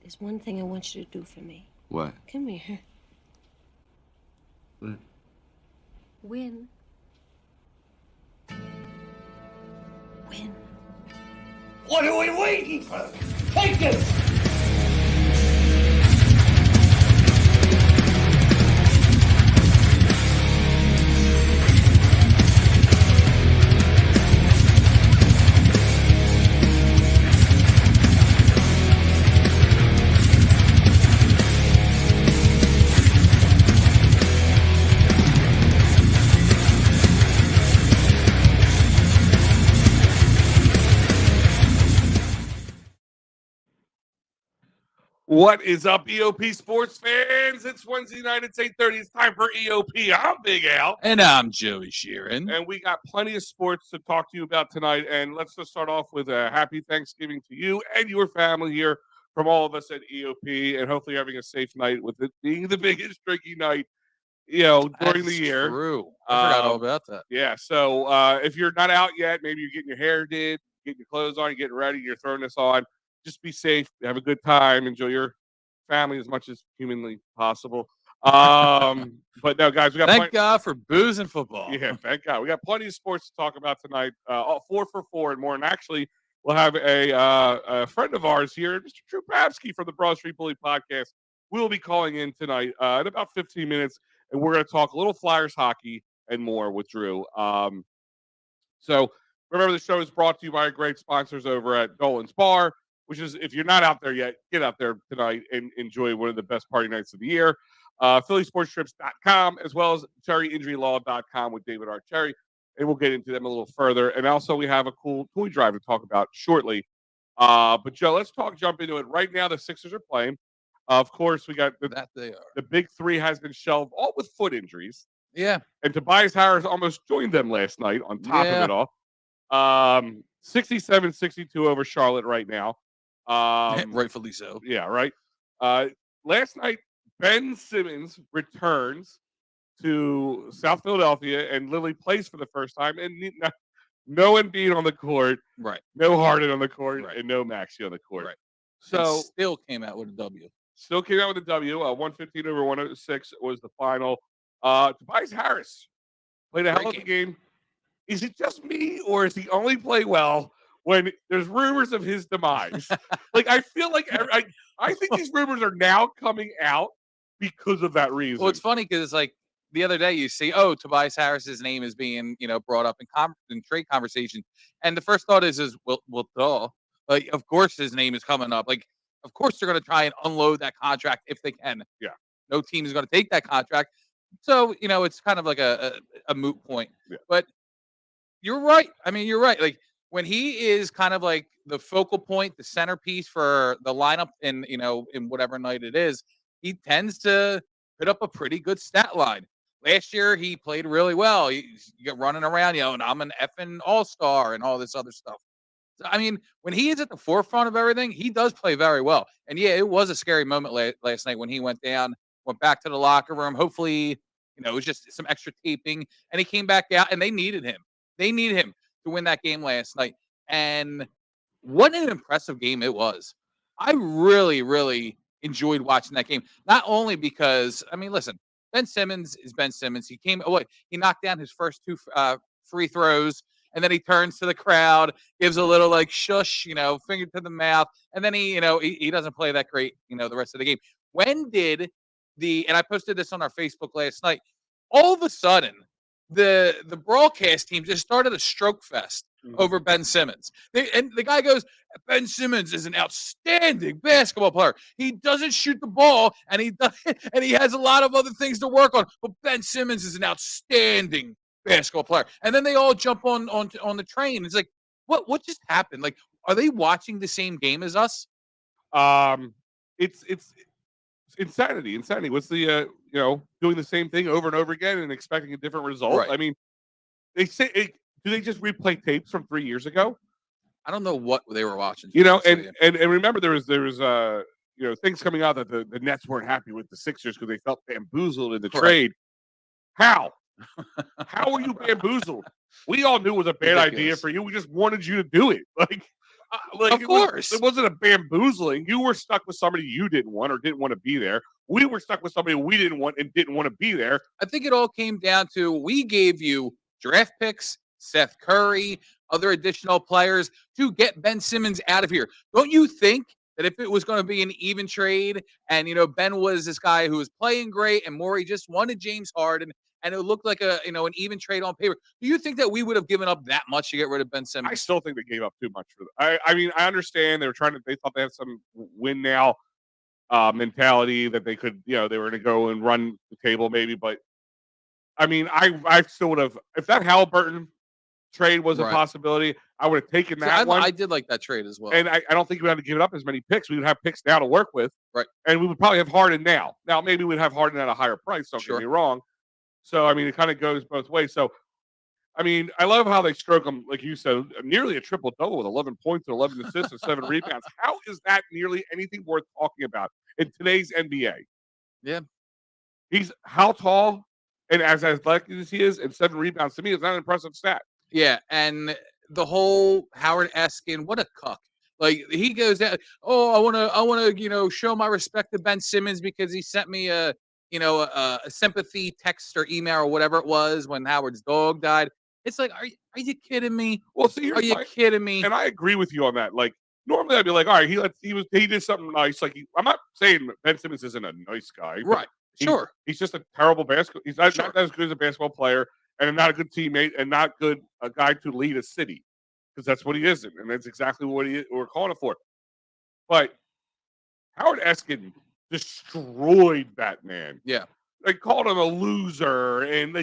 There's one thing I want you to do for me. What? Come here. What? Win. Win. What are we waiting for? Take this! What is up, EOP sports fans? It's Wednesday night. It's 8:30. It's time for EOP. I'm Big Al. And I'm Joey Sheeran. And we got plenty of sports to talk to you about tonight. And let's just start off with a happy Thanksgiving to you and your family here from all of us at EOP. And hopefully having a safe night with it being the biggest drinking night, during That's the year. True. I forgot all about that. Yeah. So if you're not out yet, maybe you're getting your hair did, getting your clothes on, you're getting ready, you're throwing this on. Just be safe, have a good time, enjoy your family as much as humanly possible. But no, guys, we got Thank God for booze and football. Yeah, thank God. We got plenty of sports to talk about tonight. 4 for 4 and more. And actually, we'll have a friend of ours here, Mr. Drew Phabsky from the Broad Street Bully podcast. We'll be calling in tonight in about 15 minutes, and we're going to talk a little Flyers hockey and more with Drew. So remember, the show is brought to you by our great sponsors over at Dolan's Bar, which is, if you're not out there yet, get out there tonight and enjoy one of the best party nights of the year. PhillySportsTrips.com, as well as CherryInjuryLaw.com with David R. Cherry. And we'll get into them a little further. And also, we have a cool toy drive to talk about shortly. But, Joe, let's jump into it. Right now, the Sixers are playing. Of course, we got the big three has been shelved, all with foot injuries. Yeah. And Tobias Harris almost joined them last night on top of it all. 67-62 over Charlotte right now. Rightfully so. Yeah, right. Last night, Ben Simmons returns to South Philadelphia and literally plays for the first time. And no Embiid on the court. Right. No Harden on the court. Right. And no Maxey on the court. Right. So and still came out with a W. Still came out with a W. 115 over 106 was the final. Tobias Harris played a hell of a game. Is it just me, or is he only play well when there's rumors of his demise? I feel like I think these rumors are now coming out because of that reason. Well, it's funny because it's like the other day you see, Tobias Harris's name is being, brought up in trade conversation. And the first thought is well, duh. Like, of course his name is coming up. Like, of course they're going to try and unload that contract if they can. Yeah. No team is going to take that contract. So, it's kind of like a moot point. Yeah. But you're right. I mean, you're right. Like, when he is kind of like the focal point, the centerpiece for the lineup in whatever night it is, he tends to put up a pretty good stat line. Last year, he played really well. He's running around, and I'm an effing all-star and all this other stuff. So, I mean, when he is at the forefront of everything, he does play very well. And, yeah, it was a scary moment last night when he went down, went back to the locker room. Hopefully, it was just some extra taping. And he came back out, and they needed him. They needed him to win that game last night. And what an impressive game it was. I really, really enjoyed watching that game. Not only because, I mean, listen, Ben Simmons is Ben Simmons. He knocked down his first two free throws, and then he turns to the crowd, gives a little shush, finger to the mouth, and then he doesn't play that great, the rest of the game. When did and I posted this on our Facebook last night, all of a sudden, the broadcast team just started a stroke fest over Ben Simmons. And the guy goes, Ben Simmons is an outstanding basketball player. He doesn't shoot the ball, and he has a lot of other things to work on. But Ben Simmons is an outstanding basketball player. And then they all jump on the train. It's like, what just happened? Like, are they watching the same game as us? It's insanity. What's the doing the same thing over and over again and expecting a different result? Right. I mean, they say, do they just replay tapes from 3 years ago? I don't know what they were watching. And remember there was things coming out that the Nets weren't happy with the Sixers because they felt bamboozled in the trade. How? How were you bamboozled? We all knew it was a bad idea for you. We just wanted you to do it. Of course. It wasn't a bamboozling. You were stuck with somebody you didn't want or didn't want to be there. We were stuck with somebody we didn't want and didn't want to be there. I think it all came down to we gave you draft picks, Seth Curry, other additional players to get Ben Simmons out of here. Don't you think that if it was going to be an even trade and, Ben was this guy who was playing great and Morey just wanted James Harden and it looked like an even trade on paper, do you think that we would have given up that much to get rid of Ben Simmons? I still think they gave up too much for that. I mean, I understand they thought they had some win now mentality that they could, they were going to go and run the table maybe. But I mean, I still would have, if that Halliburton trade was a possibility, I would have taken that one. I did like that trade as well. And I don't think we had to give it up as many picks. We would have picks now to work with. Right. And we would probably have Harden now. Now, maybe we'd have Harden at a higher price. Don't get me wrong. So, I mean, it kind of goes both ways. So, I mean, I love how they stroke him, like you said, nearly a triple-double with 11 points and 11 assists and 7 rebounds. How is that nearly anything worth talking about in today's NBA? Yeah. He's how tall and as athletic as he is, and 7 rebounds, to me, is not an impressive stat. Yeah, and the whole Howard Eskin, what a cuck. Like, he goes down, I want to, show my respect to Ben Simmons because he sent me a sympathy text or email or whatever it was when Howard's dog died. It's like, are you kidding me? Well, see, are you kidding me? And I agree with you on that. Like, normally I'd be like, all right, he did something nice. Like, I'm not saying Ben Simmons isn't a nice guy, right? Sure, he's just a terrible basketball. He's not as good as a basketball player, and not a good teammate, and not a guy to lead a city, because that's what he isn't, and that's exactly what we're calling it for. But Howard Eskin destroyed that man. Yeah, they called him a loser, and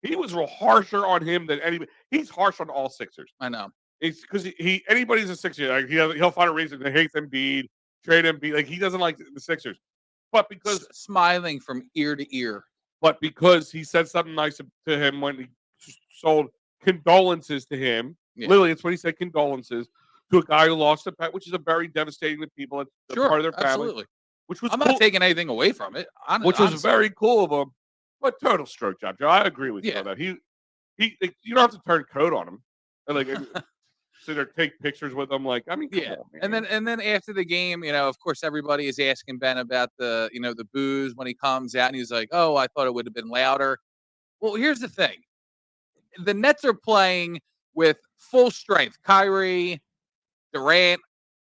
he was real harsher on him than anybody. He's harsh on all Sixers. I know. It's because anybody's a Sixer. Like he'll find a reason to hate Embiid, trade Embiid. Like he doesn't like the Sixers, but because smiling from ear to ear. But because he said something nice to him when he sold condolences to him. Yeah. Literally, it's what he said, condolences to a guy who lost a pet, which is a very devastating to people. It's part of their family. Absolutely. Which was I'm not taking anything away from it. Which was very cool of him. But total stroke job, Joe. I agree with you on that. He you don't have to turn coat on him. And sit there, take pictures with him. Like, I mean, come on, man. And then after the game, of course, everybody is asking Ben about the the boos when he comes out, and he's like, "Oh, I thought it would have been louder." Well, here's the thing: the Nets are playing with full strength. Kyrie, Durant,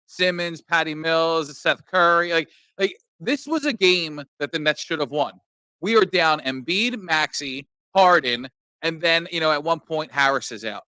Simmons, Patty Mills, Seth Curry. Like this was a game that the Nets should have won. We are down Embiid, Maxey, Harden, and then at one point Harris is out.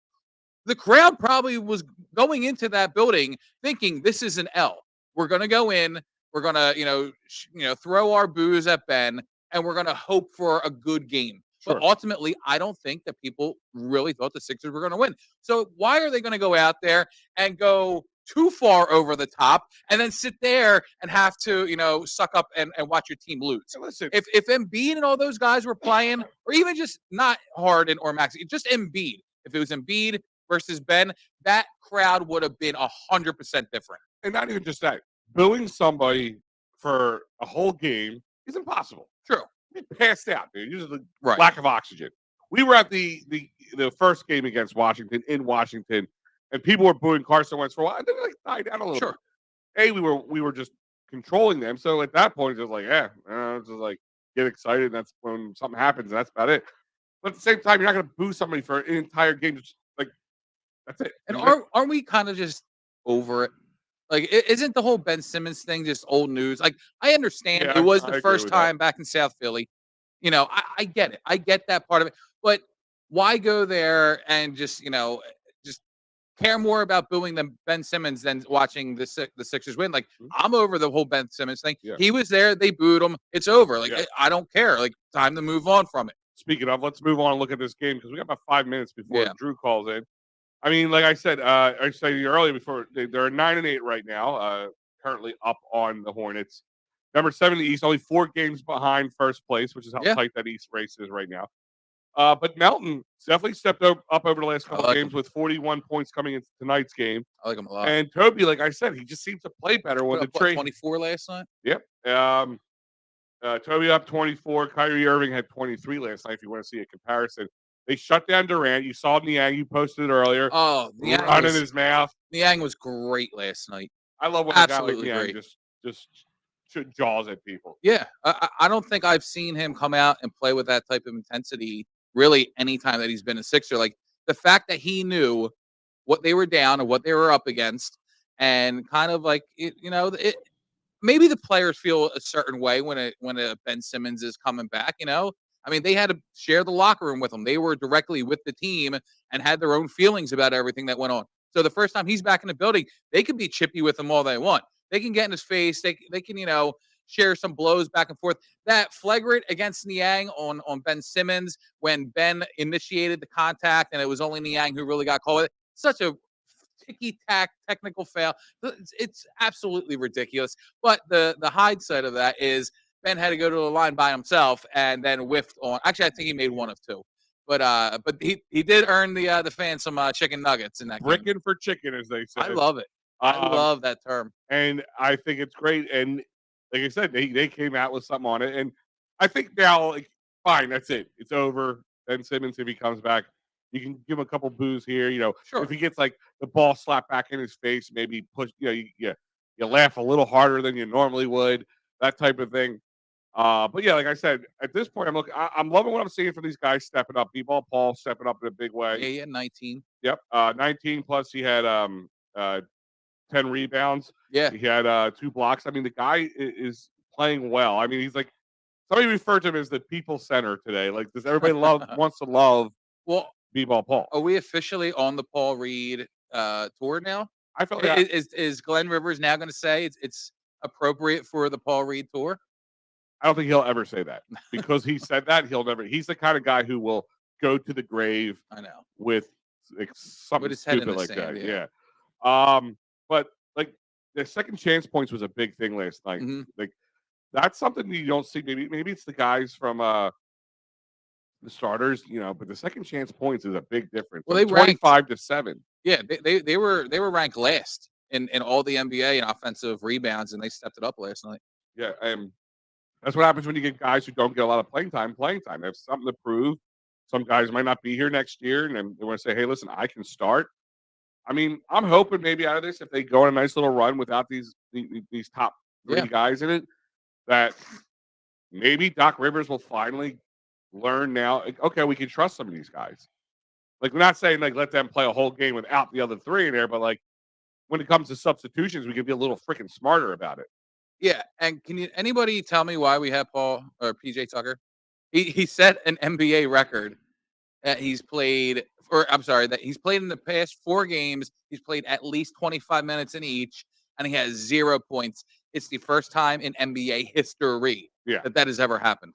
The crowd probably was going into that building thinking this is an L. We're going to go in, we're going to throw our boos at Ben, and we're going to hope for a good game. Sure. But ultimately, I don't think that people really thought the Sixers were going to win. So why are they going to go out there and go too far over the top and then sit there and have to, suck up and watch your team lose? Hey, listen, if Embiid and all those guys were playing, or even just not Harden or Maxey, just Embiid, if it was Embiid versus Ben, that crowd would have been 100% different. And not even just that. Booing somebody for a whole game is impossible. True. You passed out, dude. Just the lack of oxygen. We were at the first game against Washington in Washington, and people were booing Carson Wentz for a while, and then they died down a little. Sure. Bit. We were just controlling them. So at that point, it's just like, it's just like get excited. And that's when something happens. And that's about it. But at the same time, you're not going to boo somebody for an entire game. Just like that's it. And aren't we kind of just over it? Like, isn't the whole Ben Simmons thing just old news? Like, I understand it was the first time back in South Philly. I get it. I get that part of it. But why go there and just care more about booing than Ben Simmons than watching the Sixers win? Like, I'm over the whole Ben Simmons thing. Yeah. He was there. They booed him. It's over. Like, I don't care. Like, time to move on from it. Speaking of, let's move on and look at this game because we got about 5 minutes before Drew calls in. I mean, like I said, I said earlier before, they're 9-8 right now, currently up on the Hornets. Number 7 in the East, only 4 games behind first place, which is how tight that East race is right now. But Melton definitely stepped up over the last couple of games with 41 points coming into tonight's game. I like him a lot. And Toby, like I said, he just seems to play better when the trade. 24 last night? Yep. Toby up 24. Kyrie Irving had 23 last night, if you want to see a comparison. They shut down Durant. You saw Niang. You posted it earlier. Oh, Running his mouth. Niang was great last night. I love when a guy like Absolutely Niang great. just jaws at people. Yeah, I don't think I've seen him come out and play with that type of intensity really any time that he's been a Sixer. Like the fact that he knew what they were down and what they were up against, and kind of like maybe the players feel a certain way when a Ben Simmons is coming back. I mean, they had to share the locker room with him. They were directly with the team and had their own feelings about everything that went on. So the first time he's back in the building, they can be chippy with him all they want. They can get in his face. They can share some blows back and forth. That flagrant against Niang on Ben Simmons when Ben initiated the contact and it was only Niang who really got called. Such a ticky-tack technical fail. It's absolutely ridiculous. But the hindsight of that is Ben had to go to the line by himself and then whiffed on. Actually, I think he made one of two. But he did earn the fans some chicken nuggets in that game. Bricking for chicken, as they say. I love it. I love that term. And I think it's great. And like I said, they came out with something on it. And I think now, like, fine, that's it. It's over. Ben Simmons, if he comes back, you can give him a couple boos here. Sure. If he gets like the ball slapped back in his face, maybe push. You laugh a little harder than you normally would. That type of thing. But yeah, like I said, at this point, I'm loving what I'm seeing from these guys stepping up. B-Ball Paul stepping up in a big way. Yeah, 19. Yep, 19 plus. He had 10 rebounds. Yeah, he had 2 blocks. I mean, the guy is playing well. I mean, he's like somebody referred to him as the people center today. Like, does everybody wants to love? Well, B-Ball Paul. Are we officially on the Paul Reed tour now? I felt is Glenn Rivers now going to say it's appropriate for the Paul Reed tour? I don't think he'll ever say that because he said that he'll never. He's the kind of guy who will go to the grave. I know with like, something with his head stupid in the like sand, that. Yeah. But like the second chance points was a big thing last night. Mm-hmm. Like that's something you don't see. Maybe it's the guys from the starters, but the second chance points is a big difference. Well, they 25-7. Yeah, they were ranked last in all the NBA in offensive rebounds, and they stepped it up last night. Yeah, that's what happens when you get guys who don't get a lot of playing time. They have something to prove. Some guys might not be here next year, and then they want to say, "Hey, listen, I can start." I mean, I'm hoping maybe out of this, if they go on a nice little run without these top 3 guys in it, that maybe Doc Rivers will finally learn now. Like, okay, we can trust some of these guys. Like, we're not saying like let them play a whole game without the other 3 in there, but like when it comes to substitutions, we can be a little freaking smarter about it. Yeah, and can anybody tell me why we have Paul or PJ Tucker? He set an NBA record that he's played, that he's played in the past 4 games. He's played at least 25 minutes in each, and he has 0 points. It's the first time in NBA history that has ever happened.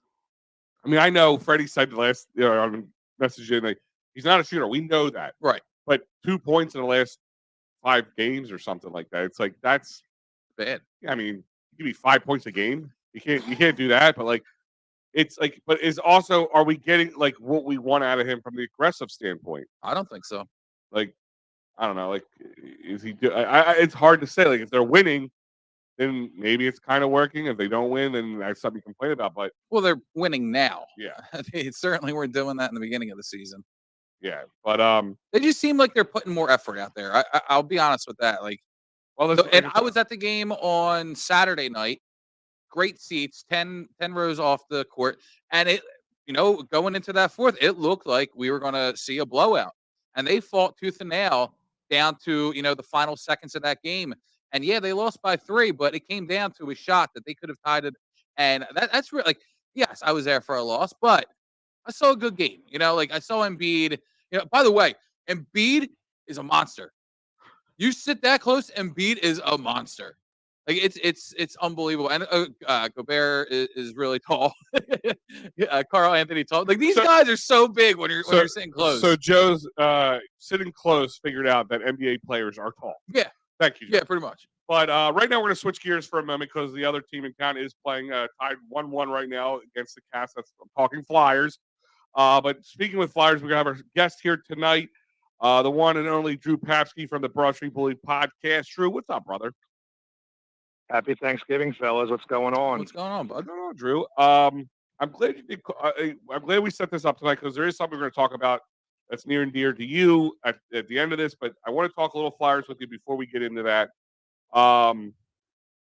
I mean, I know Freddie said the last on messaging, like, he's not a shooter. We know that, right? But 2 points in the last 5 games or something like that. It's like that's bad. Yeah, I mean, give me 5 points a game. You can't do that. But like, it's like, but is also, are we getting like what we want out of him from the aggressive standpoint? I don't think so. Like, I don't know. Like, is he? It's hard to say. Like, if they're winning, then maybe it's kind of working. If they don't win, then that's something to complain about. But they're winning now. Yeah, they certainly weren't doing that in the beginning of the season. Yeah, but they just seem like they're putting more effort out there. I'll be honest with that. Like, I was at the game on Saturday night. Great seats, 10 rows off the court, and it, going into that fourth, it looked like we were going to see a blowout, and they fought tooth and nail down to the final seconds of that game. And yeah, they lost by 3, but it came down to a shot that they could have tied it. And that's really, like, yes, I was there for a loss, but I saw a good game. Like, I saw Embiid. By the way, Embiid is a monster. You sit that close, Embiid is a monster. Like, it's unbelievable. And Gobert is really tall. Carl Anthony tall. Like, these guys are so big when you're sitting close. So Joe's sitting close figured out that NBA players are tall. Yeah. Thank you, Joe. Yeah, pretty much. But right now we're going to switch gears for a moment because the other team in town is playing tied 1-1 right now against the Cats. I'm talking Flyers. But speaking with Flyers, we're going to have our guest here tonight, the one and only Drew Phabsky from the Broad Street Bully podcast. Drew, what's up, brother? Happy Thanksgiving, fellas. What's going on? What's going on, bud? What's going on, Drew? I'm glad you did. I'm glad we set this up tonight because there is something we're going to talk about that's near and dear to you at the end of this. But I want to talk a little Flyers with you before we get into that. Um,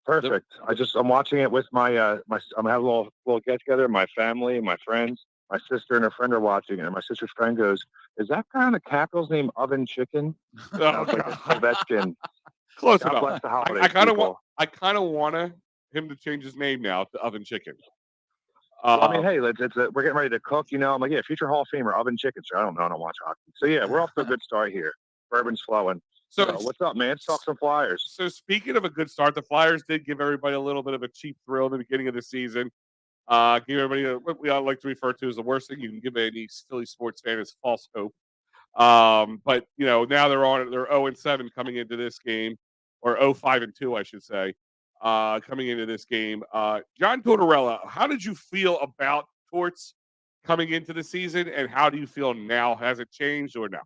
the, Perfect. I'm watching it with my I'm having a little get together. My family, my friends, my sister and her friend are watching it. And my sister's friend goes, "Is that guy on the Capitals named Oven Chicken?" And I oh was like, "It's God, Ovechkin." close God enough. bless the I, holidays, I kind of want. people. I kind of want him to change his name now to Oven Chicken. Well, I mean, hey, we're getting ready to cook. I'm like, yeah, future Hall of Famer, Oven Chicken. So I don't know. I don't watch hockey. So yeah, we're off to a good start here. Bourbon's flowing. So, What's up, man? Let's talk some Flyers. so speaking of a good start, the Flyers did give everybody a little bit of a cheap thrill in the beginning of the season. Give everybody what we all like to refer to as the worst thing you can give any Philly sports fan is false hope. But now they're 0-7 coming into this game, or 0-5-2, I should say, coming into this game. John Tortorella, how did you feel about Torts coming into the season, and how do you feel now? Has it changed or no?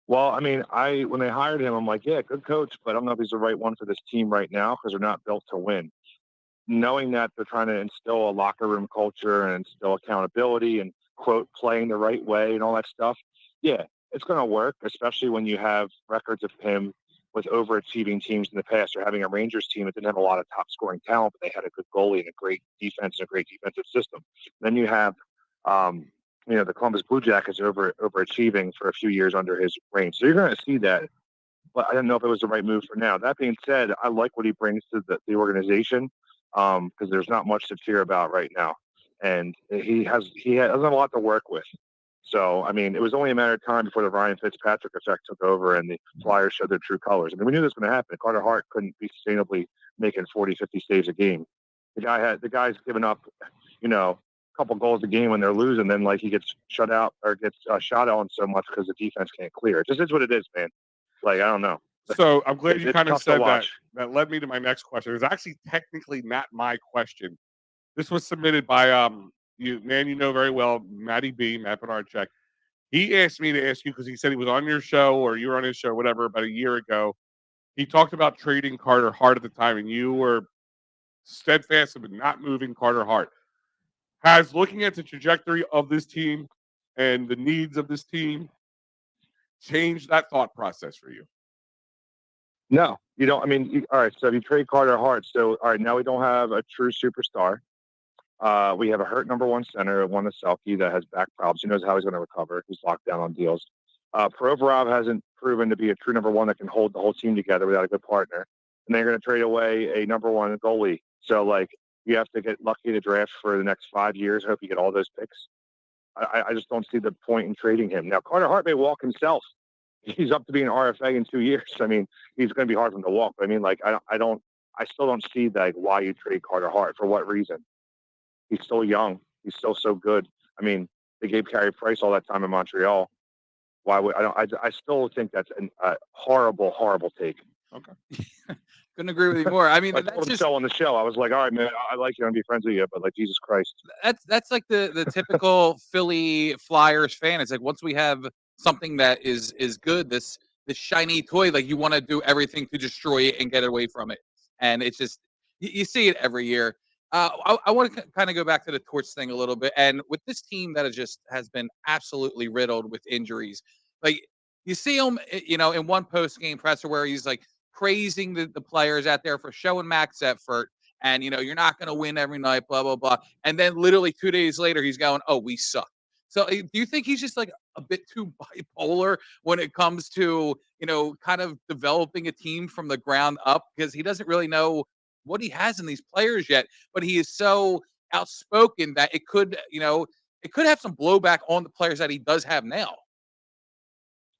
Well, I mean, when they hired him, I'm like, yeah, good coach, but I don't know if he's the right one for this team right now because they're not built to win. Knowing that they're trying to instill a locker room culture and instill accountability and quote playing the right way and all that stuff, yeah, it's going to work, especially when you have records of him with overachieving teams in the past or having a Rangers team that didn't have a lot of top scoring talent, but they had a good goalie and a great defense and a great defensive system. Then you have, um, the Columbus Blue Jackets overachieving for a few years under his reign. So you're going to see that, but I didn't know if it was the right move for now. That being said, I like what he brings to the organization because there's not much to fear about right now, and doesn't have a lot to work with. So, I mean, it was only a matter of time before the Ryan Fitzpatrick effect took over and the Flyers showed their true colors. I mean, we knew this was going to happen. Carter Hart couldn't be sustainably making 40, 50 saves a game. The guy's given up, a couple goals a game when they're losing. Then like he gets shut out or gets shot on so much because the defense can't clear. It just is what it is, man. Like, I don't know. So I'm glad you It's kind of tough to said that. watch. That led me to my next question. It was actually technically not my question. This was submitted by you know very well, Matty B, Matt Bernardchek. He asked me to ask you because he said he was on your show or you were on his show, whatever, about a year ago. He talked about trading Carter Hart at the time, and you were steadfast in not moving Carter Hart. Has looking at the trajectory of this team and the needs of this team changed that thought process for you? No, you don't. I mean, all right. So if you trade Carter Hart, so all right, now we don't have a true superstar. We have a hurt number one center, one of Selke that has back problems. He knows how he's going to recover. He's locked down on deals. Provorov hasn't proven to be a true number one that can hold the whole team together without a good partner. And they're going to trade away a number one goalie. So, like, you have to get lucky to draft for the next 5 years. Hope you get all those picks. I just don't see the point in trading him. Now, Carter Hart may walk himself. He's up to being RFA in 2 years. I mean, he's going to be hard for him to walk. But I mean, like, I still don't see like why you trade Carter Hart for what reason. He's still young. He's still so good. I mean, they gave Carey Price all that time in Montreal. Why would I don't? I still think that's a horrible, horrible take. Okay. Couldn't agree with you more. I mean, I told him so on the show. I was like, all right, man, I like you. I'm be friends with you, but like, Jesus Christ. that's like the typical Philly Flyers fan. It's like once we have something that is good, this shiny toy, like you want to do everything to destroy it and get away from it. And it's just you see it every year. I want to kind of go back to the Torch thing a little bit, and with this team that has been absolutely riddled with injuries, like you see him, in one post game presser where he's like praising the players out there for showing max effort, and you're not going to win every night, blah blah blah, and then literally 2 days later he's going, "Oh, we suck." So do you think he's just like a bit too bipolar when it comes to kind of developing a team from the ground up because he doesn't really know what he has in these players yet, but he is so outspoken that it could have some blowback on the players that he does have now.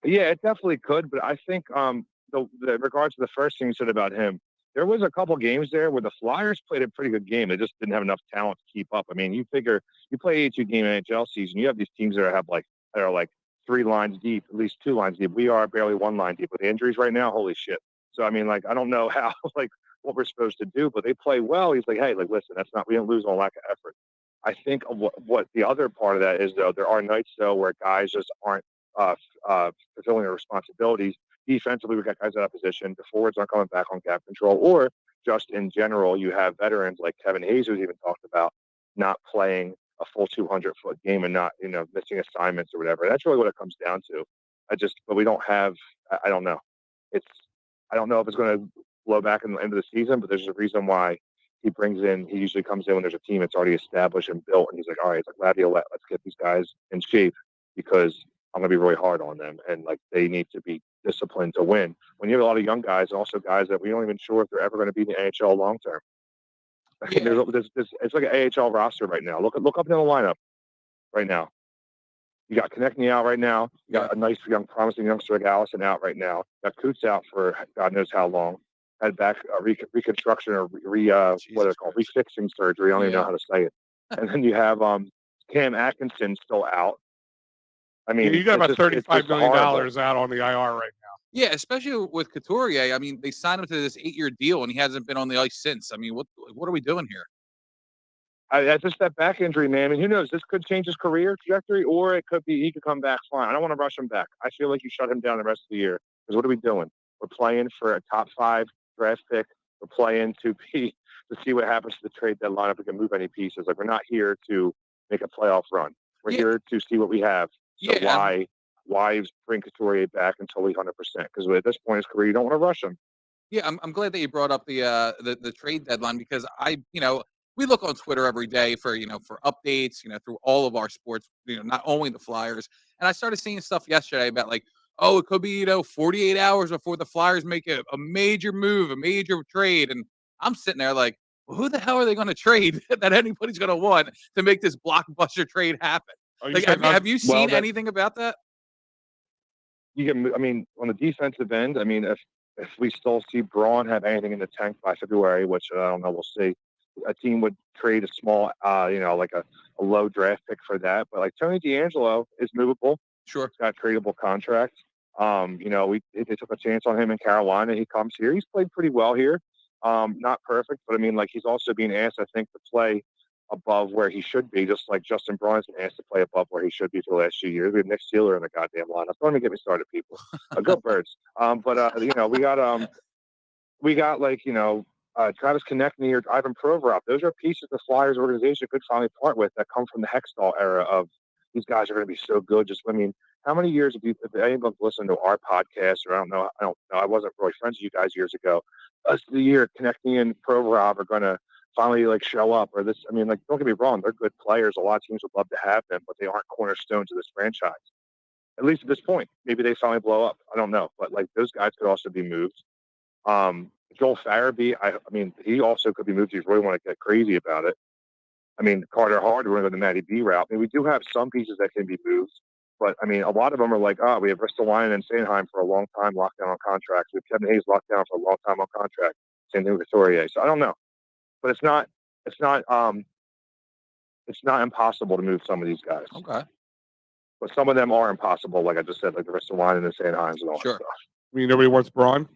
Yeah, it definitely could, but I think the regards to the first thing you said about him, there was a couple games there where the Flyers played a pretty good game. They just didn't have enough talent to keep up. I mean, you figure you play 82-game NHL season, you have these teams that are like 3 lines deep, at least 2 lines deep. We are barely 1 line deep with injuries right now. Holy shit! So I mean, like, I don't know how like what we're supposed to do, but they play well. He's like, hey, like, listen, we don't lose on lack of effort. I think what the other part of that is, though, there are nights though where guys just aren't fulfilling their responsibilities. Defensively, we've got guys out of position. The forwards aren't coming back on gap control, or just in general, you have veterans like Kevin Hayes, who's even talked about, not playing a full 200-foot game and not, missing assignments or whatever. That's really what it comes down to. But we don't have, I don't know. I don't know if it's going to blow back in the end of the season, but there's a reason why he usually comes in when there's a team that's already established and built. And he's like, all right, it's like Laviolette, let's get these guys in shape because I'm going to be really hard on them. And like, they need to be disciplined to win. When you have a lot of young guys and also guys that we aren't even sure if they're ever going to be in the AHL long term. Yeah. It's like an AHL roster right now. Look up in the lineup right now. You got Konechny out right now. You got a nice, young, promising youngster like Allison out right now. You got Coots out for God knows how long. Had back reconstruction or what are they called? Refixing surgery. I don't even know how to say it. And then you have Cam Atkinson still out. I mean, you got about $35 million horrible. out on the IR right now. Yeah, especially with Couturier. I mean, they signed him to this 8-year deal, and he hasn't been on the ice since. I mean, what are we doing here? That's just that back injury, man. I mean, who knows? This could change his career trajectory, or it could be he could come back fine. I don't want to rush him back. I feel like you shut him down the rest of the year. Because what are we doing? We're playing for a top 5 draft pick. We're playing to see what happens to the trade deadline if we can move any pieces. Like, we're not here to make a playoff run. We're here to see what we have. So why bring Couturier back until he's 100%? Because at this point in his career, you don't want to rush him. Yeah, I'm glad that you brought up the trade deadline because we look on Twitter every day for updates, through all of our sports, not only the Flyers. And I started seeing stuff yesterday about like, oh, it could be, 48 hours before the Flyers make a major move, a major trade. And I'm sitting there like, well, who the hell are they going to trade that anybody's going to want to make this blockbuster trade happen? Like, have you seen anything about that? On the defensive end, if we still see Braun have anything in the tank by February, which I don't know, we'll see. A team would trade a small, like a low draft pick for that. But like Tony DeAngelo is movable. Sure. He's got a tradable contract. They took a chance on him in Carolina. He comes here. He's played pretty well here. Not perfect, but he's also being asked, I think, to play above where he should be, just like Justin Braun's been asked to play above where he should be for the last few years. We have Nick Sealer in the goddamn lineup. Don't even get me started, people. Go Birds. We got Travis Konechny or Ivan Provorov. Those are pieces the Flyers organization could finally part with that come from the Hextall era of these guys are going to be so good. How many years if anyone's listened to our podcast, or I don't know, I wasn't really friends with you guys years ago. The year Konechny and Provorov are going to finally show up, or this. Don't get me wrong, they're good players. A lot of teams would love to have them, but they aren't cornerstones of this franchise. At least at this point, maybe they finally blow up. I don't know, but those guys could also be moved. Joel Farabee, he also could be moved if you really want to get crazy about it. Carter Hart, we're going to go the Matty B route. We do have some pieces that can be moved, but a lot of them are we have Ristolainen and Sanheim for a long time locked down on contracts. We have Kevin Hayes locked down for a long time on contract. Same thing with Couturier. So I don't know, but it's not impossible to move some of these guys. Okay. But some of them are impossible, like I just said, like the Ristolainen and Sanheims and all that stuff. Nobody wants Braun?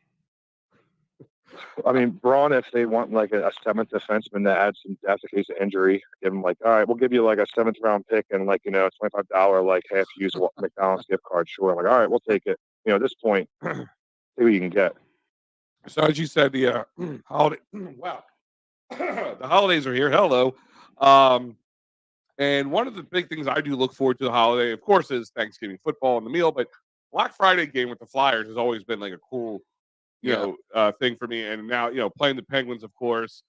Braun, if they want a seventh defenseman to add some depth in case of injury, give him all right, we'll give you a 7th round pick and $25 half use McDonald's gift card. Sure. All right, we'll take it. At this point, see what you can get. So as you said, the holiday. Wow, the holidays are here. Hello. And one of the big things I do look forward to the holiday, of course, is Thanksgiving football and the meal. But Black Friday game with the Flyers has always been a cool thing for me. And now, playing the Penguins, of course.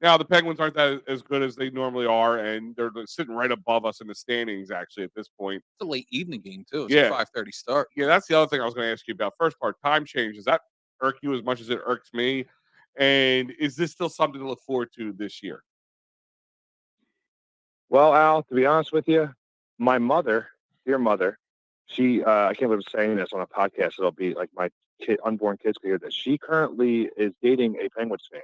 Now, the Penguins aren't that as good as they normally are, and they're sitting right above us in the standings, actually, at this point. It's a late evening game, too. It's a 5:30 start. Yeah, that's the other thing I was going to ask you about. First part, time change. Does that irk you as much as it irks me? And is this still something to look forward to this year? Well, Al, to be honest with you, my mother, dear mother, she, I can't believe I'm saying this on a podcast. It'll be my unborn kids can hear this. She currently is dating a Penguins fan.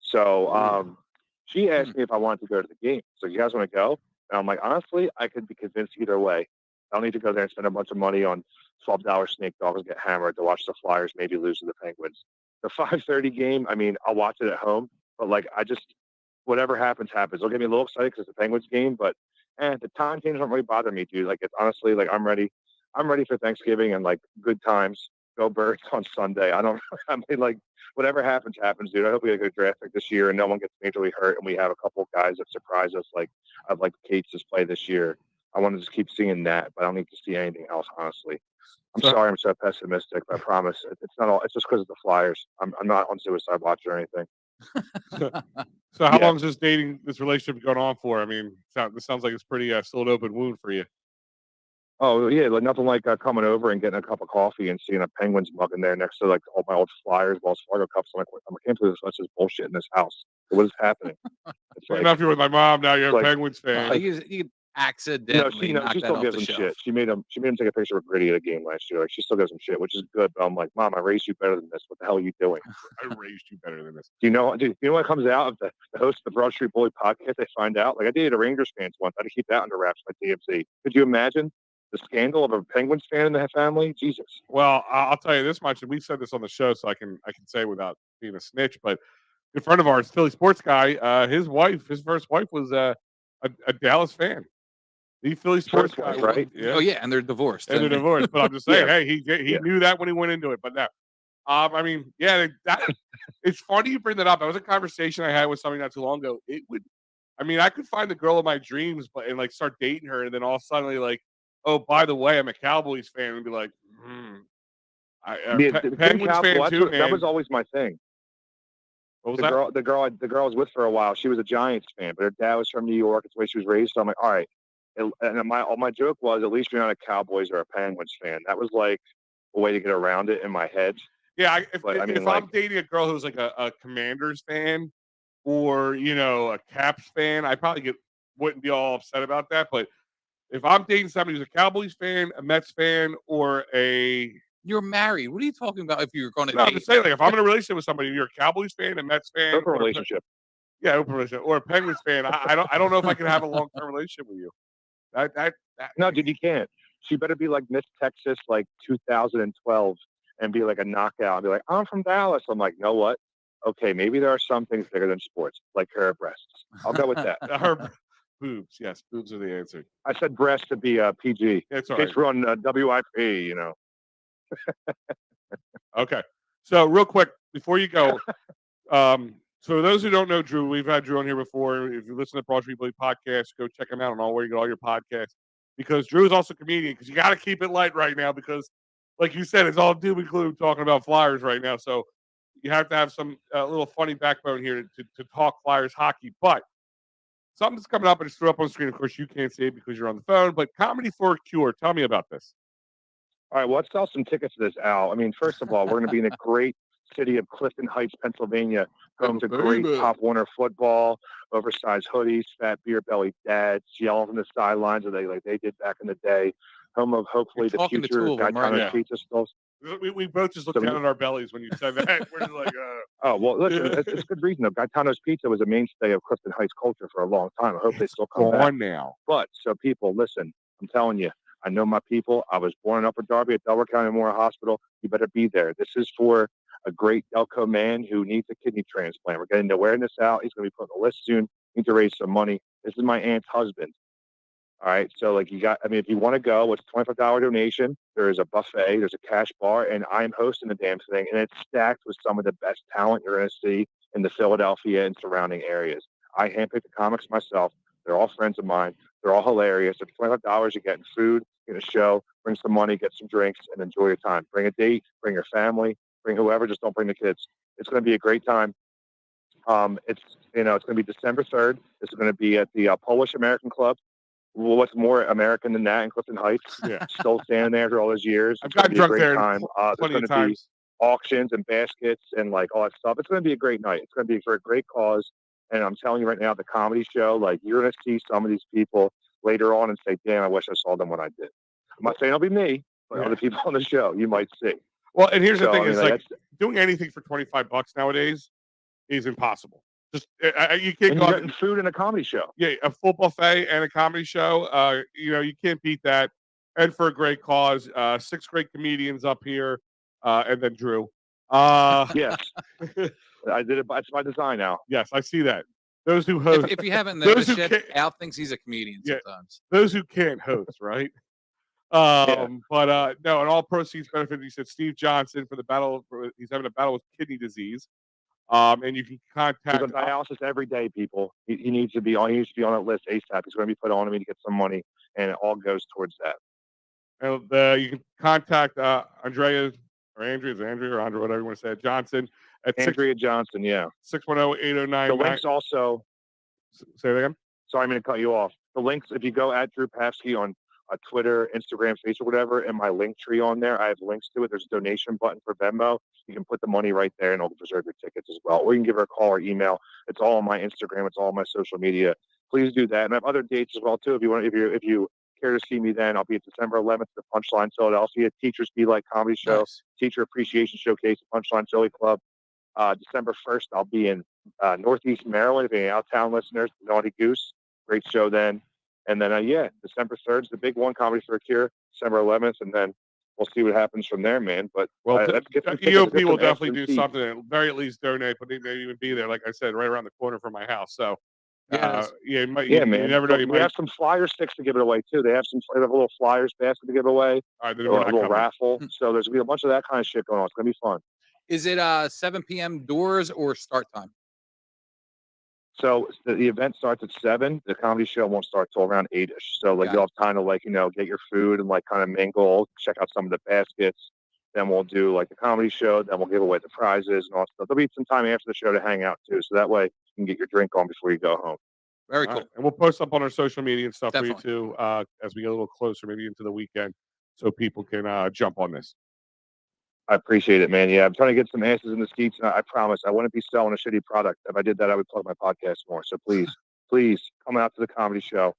So she asked me if I wanted to go to the game. So you guys want to go? And I'm like, honestly, I could be convinced either way. I don't need to go there and spend a bunch of money on $12 snake dogs and get hammered to watch the Flyers maybe lose to the Penguins. The 5:30 game, I'll watch it at home. But whatever happens, happens. It'll get me a little excited because it's a Penguins game. But the time change don't really bother me, dude. It's honestly, I'm ready. I'm ready for Thanksgiving and good times. go Birds on Sunday. I don't. I mean, like whatever happens, happens, dude. I hope we get a good draft pick this year and no one gets majorly hurt, and we have a couple of guys that surprise us. Like I'd like Cates' play this year. I want to just keep seeing that, but I don't need to see anything else, honestly. I'm sorry I'm so pessimistic, but I promise it's not all. It's just because of the Flyers. I'm not on suicide watch or anything. So how long is this relationship going on for? I mean, this sounds like it's pretty still an open wound for you. Oh yeah, like nothing like coming over and getting a cup of coffee and seeing a Penguins mug in there next to like all my old Flyers, Wells Fargo cups. I'm like, I can't believe this much bullshit in this house. What is happening? It's like, enough you're with my mom now. You're a Penguins fan. You accidentally knocked she that still off gives the him shelf. shit. She made him take a picture of Gritty at a game last year. Like she still gives him shit, which is good. But I'm like, Mom, I raised you better than this. What the hell are you doing? I raised you better than this. Do you know what comes out of the host of the Broad Street Bully podcast? They find out. Like I dated a Rangers fan once. I had to keep that under wraps by TMZ. Could you imagine the scandal of a Penguins fan in the family? Jesus. Well, I'll tell you this much, and we've said this on the show, so I can say without being a snitch. But a good friend of ours, Philly sports guy, his first wife was a Dallas fan. The Philly sports guy, right? Yeah. Oh yeah, and they're divorced. And they're divorced. But I'm just saying, hey, he knew that when he went into it. But now, I mean, yeah, it's funny you bring that up. That was a conversation I had with somebody not too long ago. I could find the girl of my dreams, and like start dating her, and then all of a sudden, like, oh, by the way, I'm a Cowboys fan, and be like, Penguins fan too, man. That was always my thing. What was that? The girl I was with for a while, she was a Giants fan, but her dad was from New York. It's the way she was raised. So I'm like, all right. And my joke was, at least you're not a Cowboys or a Penguins fan. That was like a way to get around it in my head. Yeah, if I'm dating a girl who's like a Commanders fan or a Caps fan, I probably wouldn't be all upset about that. But if I'm dating somebody who's a Cowboys fan, a Mets fan, or you're married. What are you talking about? If you're going to date? I'm just saying, like, if I'm in a relationship with somebody, you're a Cowboys fan, a Mets fan, open relationship. Open relationship, or a Penguins fan. I don't know if I can have a long term relationship with you. No, dude, you can't. She better be like Miss Texas, like 2012, and be like a knockout. And be like, I'm from Dallas. I'm like, you know what? Okay, maybe there are some things bigger than sports, like her breasts. I'll go with that. Her boobs, yes, boobs are the answer. I said breasts to be PG. That's in all case we're on WIP, Okay, so real quick before you go, so those who don't know Drew, we've had Drew on here before. If you listen to Broad Street Bully podcast, go check him out on where you get all your podcasts. Because Drew is also a comedian. Because you got to keep it light right now. Because, like you said, it's all doom and gloom talking about Flyers right now. So you have to have some little funny backbone here to talk Flyers hockey. But something's coming up, and it's threw up on the screen. Of course, you can't see it because you're on the phone. But Comedy for a Cure. Tell me about this. All right, well, let's sell some tickets to this, Al. I mean, first of all, we're going to be in the great city of Clifton Heights, Pennsylvania, home to great Pop Warner football, oversized hoodies, fat beer belly dads, yelling from the sidelines like they did back in the day. Home of hopefully the future Gaetano's pizza stalls. We both just looked down at our bellies when you said that. We're just like, oh well, listen, it's good reason though. Gaetano's pizza was a mainstay of Clifton Heights culture for a long time. I hope they still come back now. But so people, listen, I'm telling you. I know my people. I was born in Upper Darby at Delaware County Memorial Hospital. You better be there. This is for a great Delco man who needs a kidney transplant. We're getting the awareness out. He's going to be put on the list soon. Need to raise some money. This is my aunt's husband. All right. So if you want to go, it's a $25 donation. There is a buffet. There's a cash bar. And I'm hosting the damn thing. And it's stacked with some of the best talent you're going to see in the Philadelphia and surrounding areas. I handpicked the comics myself. They're all friends of mine. They're all hilarious. It's $25. You're getting food, get a show, bring some money, get some drinks, and enjoy your time. Bring a date, bring your family, bring whoever. Just don't bring the kids. It's going to be a great time. It's going to be December 3rd. This is going to be at the Polish American Club. Well, what's more American than that in Clifton Heights? Yeah. Still standing there after all those years. I've gotten drunk there time. There's going to be auctions and baskets and like all that stuff. It's going to be a great night. It's going to be for a great cause. And I'm telling you right now, the comedy show, like you're going to see some of these people later on and say, damn, I wish I saw them when I did. I'm not saying it'll be me, but other people on the show you might see. Well, and here's the thing is like doing anything for $25 nowadays is impossible. Just you can't go getting food in a comedy show. Yeah, a full buffet and a comedy show. You can't beat that. And for a great cause, 6 great comedians up here, and then Drew. Yes. I did it. It's by design now. Yes, I see that. Those who host. If you haven't noticed yet, Al thinks he's a comedian sometimes. Those who can't host, right? No, and all proceeds benefit. He said Steve Johnson for the battle. He's having a battle with kidney disease. And you can He's contact. on dialysis every day, people. He needs to be on. He needs to be on that list ASAP. He's going to be put on me to get some money, and it all goes towards that. And you can contact Andrea or Andrea, or Andrea, whatever you want to say, Johnson at Andrea Johnson. Yeah. 610-809. The links also. Say that again. Sorry, I'm going to cut you off. The links, if you go at Drew Phabsky on Twitter, Instagram, Facebook, whatever, and my link tree on there, I have links to it. There's a donation button for Venmo. You can put the money right there, and it'll preserve your tickets as well. Or you can give her a call or email. It's all on my Instagram. It's all on my social media. Please do that. And I have other dates as well too. If you care to see me, then I'll be at December 11th at the Punchline Philadelphia Teachers Be Like Comedy Show, Nice. Teacher Appreciation Showcase, Punchline Philly Club. December 1st, I'll be in Northeast Maryland. If any out-town listeners, Naughty Goose, great show then. And then, December 3rd is the big one, Comedy for a Cure, December 11th, and then we'll see what happens from there, man. But let's get some tickets, EOP will some definitely do something, at very at least donate, but they may even be there, like I said, right around the corner from my house. So, man. You never know. We have some flyer sticks to give it away too. They have a little flyers basket to give away, a little raffle. So there's gonna be a bunch of that kind of shit going on. It's gonna be fun. Is it 7 p.m. doors or start time? So the event starts at 7. The comedy show won't start till around 8ish. So you'll have time to get your food and kind of mingle, check out some of the baskets. Then we'll do the comedy show. Then we'll give away the prizes and all stuff. There'll be some time after the show to hang out too. So that way you can get your drink on before you go home. Very cool. Right. And we'll post up on our social media and stuff Definitely. for you too, as we get a little closer, maybe into the weekend, so people can jump on this. I appreciate it, man. Yeah, I'm trying to get some asses in the seats. And I promise I wouldn't be selling a shitty product. If I did that, I would plug my podcast more. So please come out to the comedy show.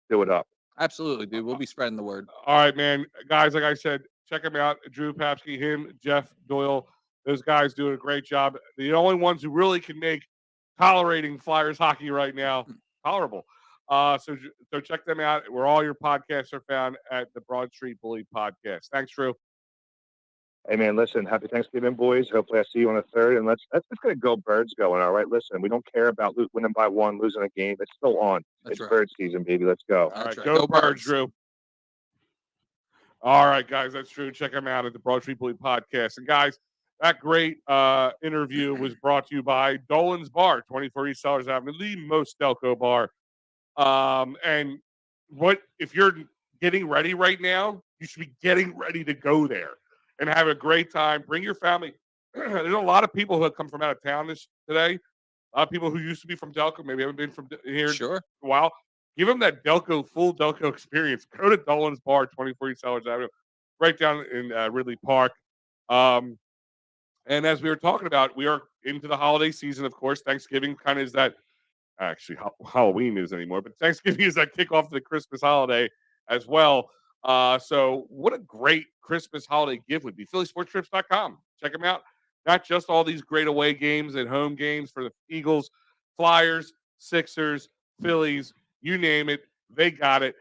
Do it up. Absolutely, dude. We'll be spreading the word. All right, man. Guys, like I said, check him out. Drew Phabsky, him, Jeff Doyle. Those guys doing a great job. The only ones who really can make tolerating Flyers hockey right now tolerable. So check them out. Where all your podcasts are found at the Broad Street Bully Podcast. Thanks, Drew. Hey, man, listen, happy Thanksgiving, boys. Hopefully I see you on the 3rd. And let's get a go Birds going, all right? Listen, we don't care about winning by 1, losing a game. It's still on. It's Bird season, baby. Let's go. All right, go Birds, Drew. All right, guys, that's Drew. Check him out at the Broad Street Bully Podcast. And, guys, that great interview was brought to you by Dolan's Bar, 24 East Sellers Avenue, the most Delco bar. And if you're getting ready right now, you should be getting ready to go there and have a great time. Bring your family. There's a lot of people who have come from out of town today. A lot of people who used to be from Delco, maybe haven't been from here in a while. Give them that full Delco experience. Go to Dolan's Bar, 24 East Sellers Avenue, right down in Ridley Park. And as we were talking about, we are into the holiday season, of course. Thanksgiving kind of is that. Actually, Halloween is anymore, but Thanksgiving is that kickoff to the Christmas holiday as well. So what a great Christmas holiday gift would be. PhillySportsTrips.com. Check them out. Not just all these great away games and home games for the Eagles, Flyers, Sixers, Phillies, you name it. They got it.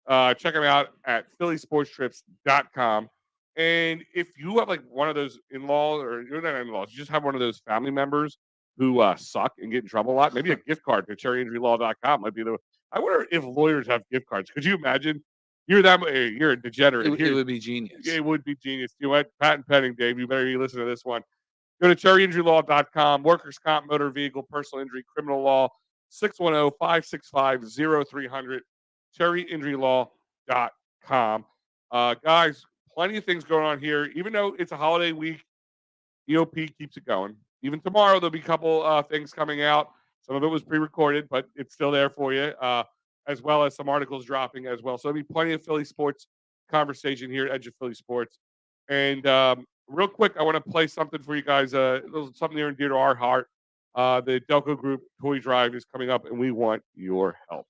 Check them out at PhillySportsTrips.com. And if you have one of those in-laws, or you're not in-laws, you just have one of those family members who suck and get in trouble a lot, maybe a gift card to cherryinjurylaw.com might be I wonder if lawyers have gift cards. Could you imagine? You're a degenerate. It would be genius. It would be genius. You know what? Patent pending, Dave. You better listen to this one. Go to cherryinjurylaw.com, workers' comp, motor vehicle, personal injury, criminal law, 610-565-0300, cherryinjurylaw.com. Guys, plenty of things going on here. Even though it's a holiday week, EOP keeps it going. Even tomorrow, there'll be a couple things coming out. Some of it was pre-recorded, but it's still there for you, as well as some articles dropping as well. So there'll be plenty of Philly sports conversation here at Edge of Philly Sports. And real quick, I want to play something for you guys, something near and dear to our heart. The Delco Group Toy Drive is coming up, and we want your help.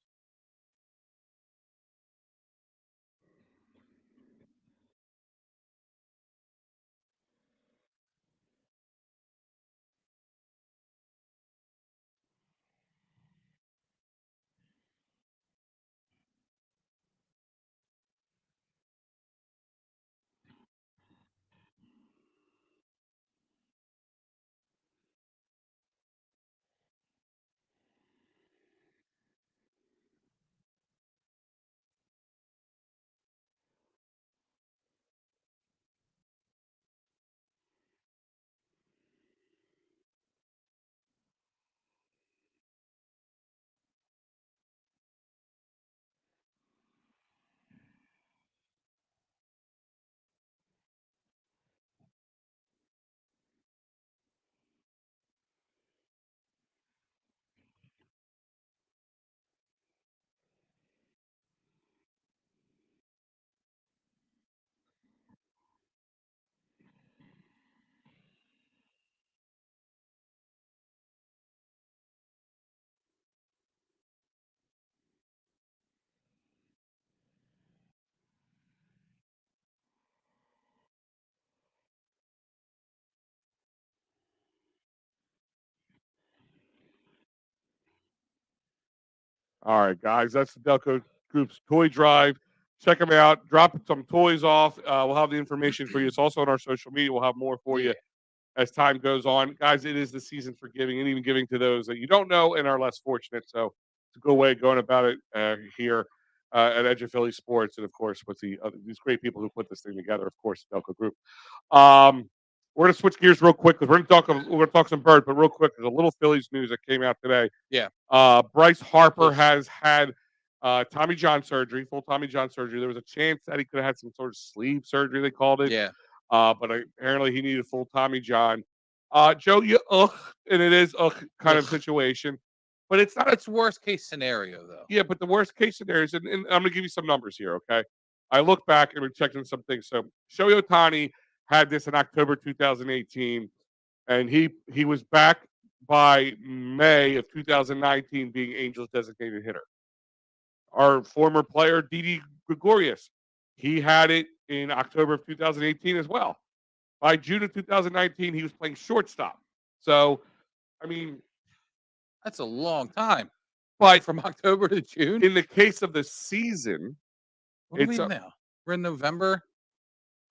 All right, guys, that's the Delco Group's toy drive. Check them out. Drop some toys off. We'll have the information for you. It's also on our social media. We'll have more for you as time goes on. Guys, it is the season for giving and even giving to those that you don't know and are less fortunate. So it's a good way of going about it here at Edge of Philly Sports. And, of course, with these great people who put this thing together, of course, the Delco Group. We're going to switch gears real quick because we're going to talk some bird, but real quick, there's a little Phillies news that came out today. Yeah. Bryce Harper has had Tommy John surgery, full Tommy John surgery. There was a chance that he could have had some sort of sleeve surgery, they called it. Yeah. But apparently he needed full Tommy John. Joe, and it is kind of situation. But it's not. It's worst case scenario, though. Yeah, but the worst case scenario is, and I'm going to give you some numbers here, okay? I look back and we're checking some things. So Shohei Ohtani had this in October 2018, and he was back by May of 2019 being Angels designated hitter. Our former player, Didi Gregorius, he had it in October of 2018 as well. By June of 2019, he was playing shortstop. So, I mean, that's a long time. But from October to June? In the case of the season, what are we now? We're in November.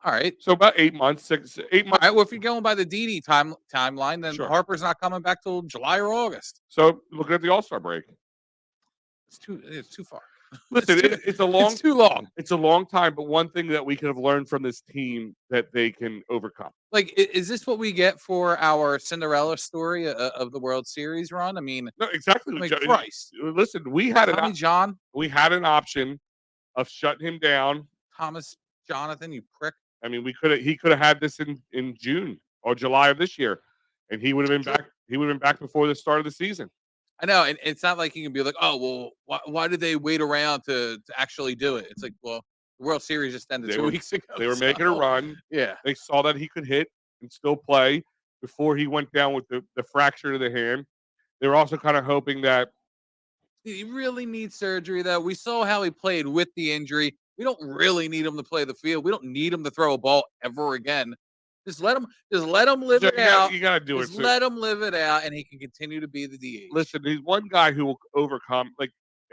All right. So about 8 months, 8 months. All right. Well, if you're going by the Didi timeline, then Sure. Harper's not coming back till July or August. So looking at the All-Star break. It's too far. Listen, it's too long. It's a long time, but one thing that we could have learned from this team that they can overcome. Like, is this what we get for our Cinderella story of the World Series run? I mean, no, exactly. Like, Christ. Listen, we had Tommy John. We had an option of shutting him down. Thomas Jonathan, you prick. I mean, he could have had this in June or July of this year, and he would have been back. He would have been back before the start of the season. I know, and it's not like you can be like, oh, well, why did they wait around to actually do it? It's like, well, the World Series just ended 2 weeks ago. They were making a run. Yeah. They saw that he could hit and still play before he went down with the fracture to the hand. They were also kind of hoping that he really needs surgery, though. We saw how he played with the injury. We don't really need him to play the field. We don't need him to throw a ball ever again. Just let him live it out. You got to do it. Just let him live it out, and he can continue to be the DH. Listen, he's one guy who will overcome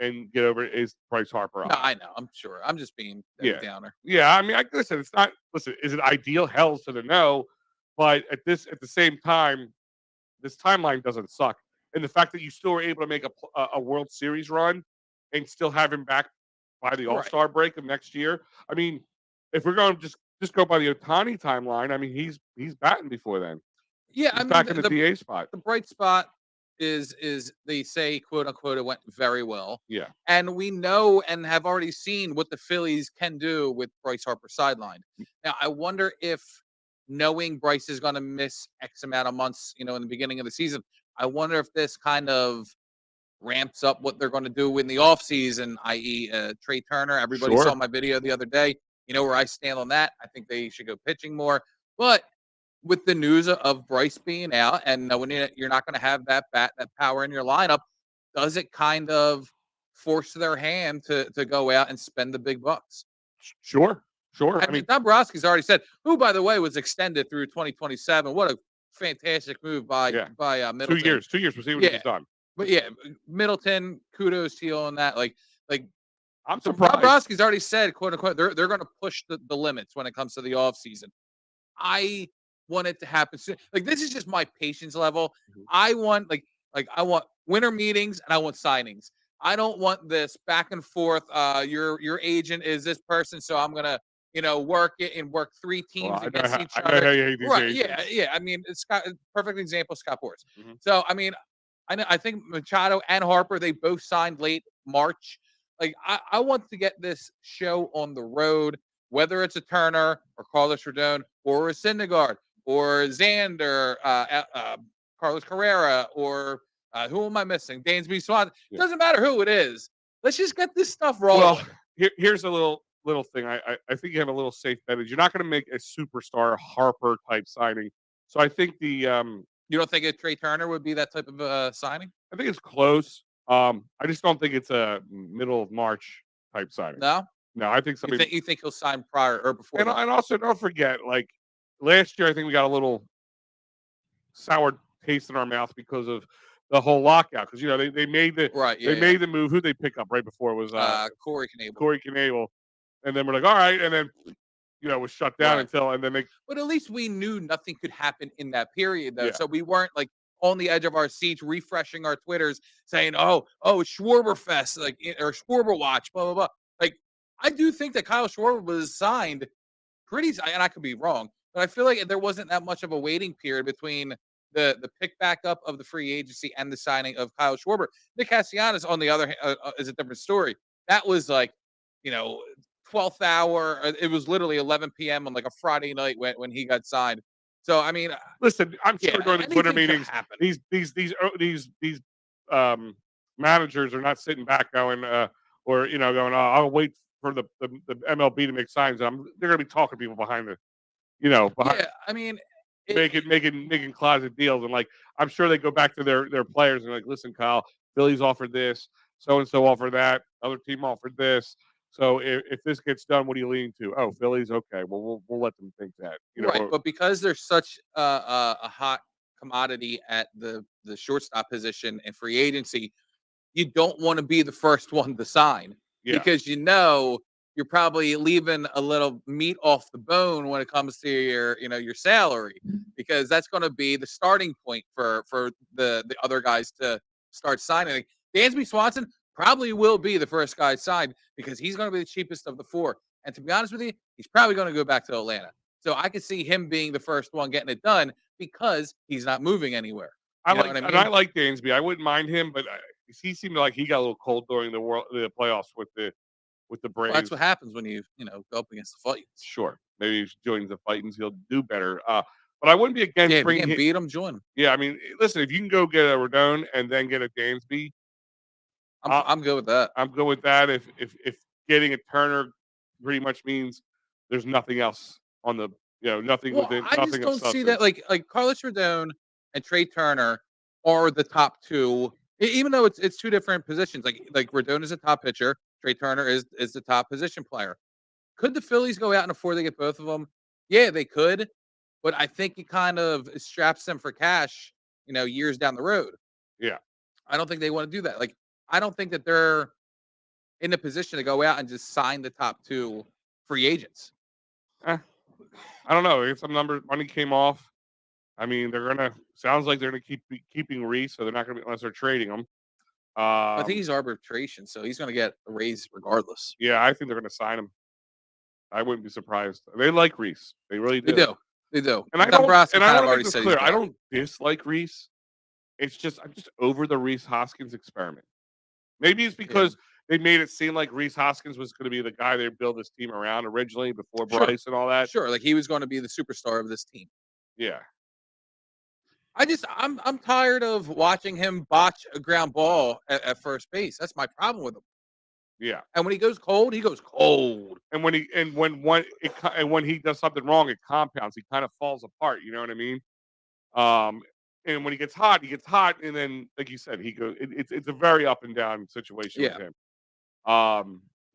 and get over it is Bryce Harper. No, I know. I'm sure. I'm just being a downer. Yeah, I mean, listen. It's not. Listen, is it ideal? Hell to the no. But at the same time, this timeline doesn't suck, and the fact that you still were able to make a World Series run and still have him back by the All-Star break of next year. I mean, if we're going to just go by the Ohtani timeline, I mean, he's batting before then. Yeah, he's back in the DA spot. The bright spot is they say, quote unquote, it went very well. Yeah. And we know and have already seen what the Phillies can do with Bryce Harper sidelined. Now, I wonder if knowing Bryce is going to miss X amount of months, in the beginning of the season, I wonder if this kind of ramps up what they're going to do in the offseason, i.e. Trey Turner. Everybody saw my video the other day. You know where I stand on that. I think they should go pitching more. But with the news of Bryce being out and knowing you're not going to have that power in your lineup, does it kind of force their hand to go out and spend the big bucks? Sure. I mean, Babhsky's already said, who, by the way, was extended through 2027. What a fantastic move by Middleton. 2 years. 2 years. We'll see what he's done. But yeah, Middleton, kudos to you on that. Like I'm surprised. Babhsky's already said, quote unquote, they're going to push the limits when it comes to the offseason. I want it to happen soon. Like, this is just my patience level. Mm-hmm. I want I want winter meetings and I want signings. I don't want this back and forth. Your agent is this person, so I'm gonna work it and work three teams against each other. I know how you hate these right? agents. Yeah. I mean, it's perfect example. Scott Boras. Mm-hmm. So I mean, I think Machado and Harper, they both signed late March. Like, I want to get this show on the road, whether it's a Turner or Carlos Rodon or a Syndergaard or Xander, Carlos Carrera, or who am I missing? Dansby Swanson. Yeah. Doesn't matter who it is. Let's just get this stuff rolling. Well, here's a little thing. I think you have a little safe bet. You're not going to make a superstar Harper type signing. So I think you don't think a Trey Turner would be that type of signing? I think it's close. I just don't think it's a middle of March type signing. No, I think somebody. You think he'll sign prior or before? And also, don't forget, like last year, I think we got a little sour taste in our mouth because of the whole lockout because they made the Right. they Yeah. made the move. Who they pick up right before was Corey Knable. Corey Knable, and then we're like, all right, and then was shut down Right. until and then they But at least we knew nothing could happen in that period, though. Yeah. So we weren't like on the edge of our seats, refreshing our Twitters, saying, "Oh, Schwarber Fest," like or Schwarber Watch, blah blah blah. Like I do think that Kyle Schwarber was signed pretty, and I could be wrong, but I feel like there wasn't that much of a waiting period between the pick back up of the free agency and the signing of Kyle Schwarber. Nick Castellanos, on the other hand, is a different story. That was like, 12th hour. It was literally 11 p.m. on like a Friday night when he got signed. So I mean, listen. I'm sure yeah, during the Twitter anything could meetings, happen. these managers are not sitting back going or going, oh, I'll wait for the MLB to make signs. They're going to be talking to people behind the behind Yeah, I mean, making closet deals, and like I'm sure they go back to their players and like, listen, Kyle, Phillies offered this, so and so offered that, other team offered this. So if this gets done, what are you leaning to? Oh, Phillies, okay. Well, we'll let them think that. right, but because there's such a hot commodity at the shortstop position and free agency, you don't want to be the first one to sign Yeah. because you're probably leaving a little meat off the bone when it comes to your salary, because that's going to be the starting point for the other guys to start signing. Like Dansby Swanson probably will be the first guy signed because he's going to be the cheapest of the four. And to be honest with you, he's probably going to go back to Atlanta. So I could see him being the first one getting it done because he's not moving anywhere. You know what I mean? And I like Dansby. I wouldn't mind him, but he seemed like he got a little cold during the playoffs with the Braves. Well, that's what happens when you go up against the fight. Sure, maybe if he joins the Titans, he'll do better. But I wouldn't be against bringing him. Beat him, join him. Yeah, I mean, listen, if you can go get a Rodon and then get a Dansby, I'm good with that. I'm good with that. If getting a Turner pretty much means there's nothing else on the nothing Well, within I nothing just of don't see that substance. like Carlos Rodon and Trey Turner are the top two, even though it's two different positions. Like Rodon is a top pitcher, Trey Turner is the top position player. Could the Phillies go out and afford to get both of them? Yeah, they could, but I think it kind of straps them for cash, years down the road. Yeah. I don't think they want to do that. Like, I don't think that they're in a position to go out and just sign the top two free agents. I don't know. If some numbers money came off, I mean, sounds like they're gonna keeping Reese, so they're not gonna be unless they're trading him. I think he's arbitration, so he's going to get a raise regardless. Yeah, I think they're gonna sign him. I wouldn't be surprised. They like Reese. They really do. They do. And I want to make this clear. I don't dislike Reese. It's just I'm just over the Reese Hoskins experiment. Maybe it's because they made it seem like Reese Hoskins was going to be the guy they built this team around originally before Bryce and all that. Sure, like he was going to be the superstar of this team. Yeah. I'm tired of watching him botch a ground ball at first base. That's my problem with him. Yeah. And when he goes cold, he goes cold. And when he does something wrong, it compounds. He kind of falls apart. You know what I mean? And when he gets hot, and then, like you said, he goes. It's a very up and down situation with him.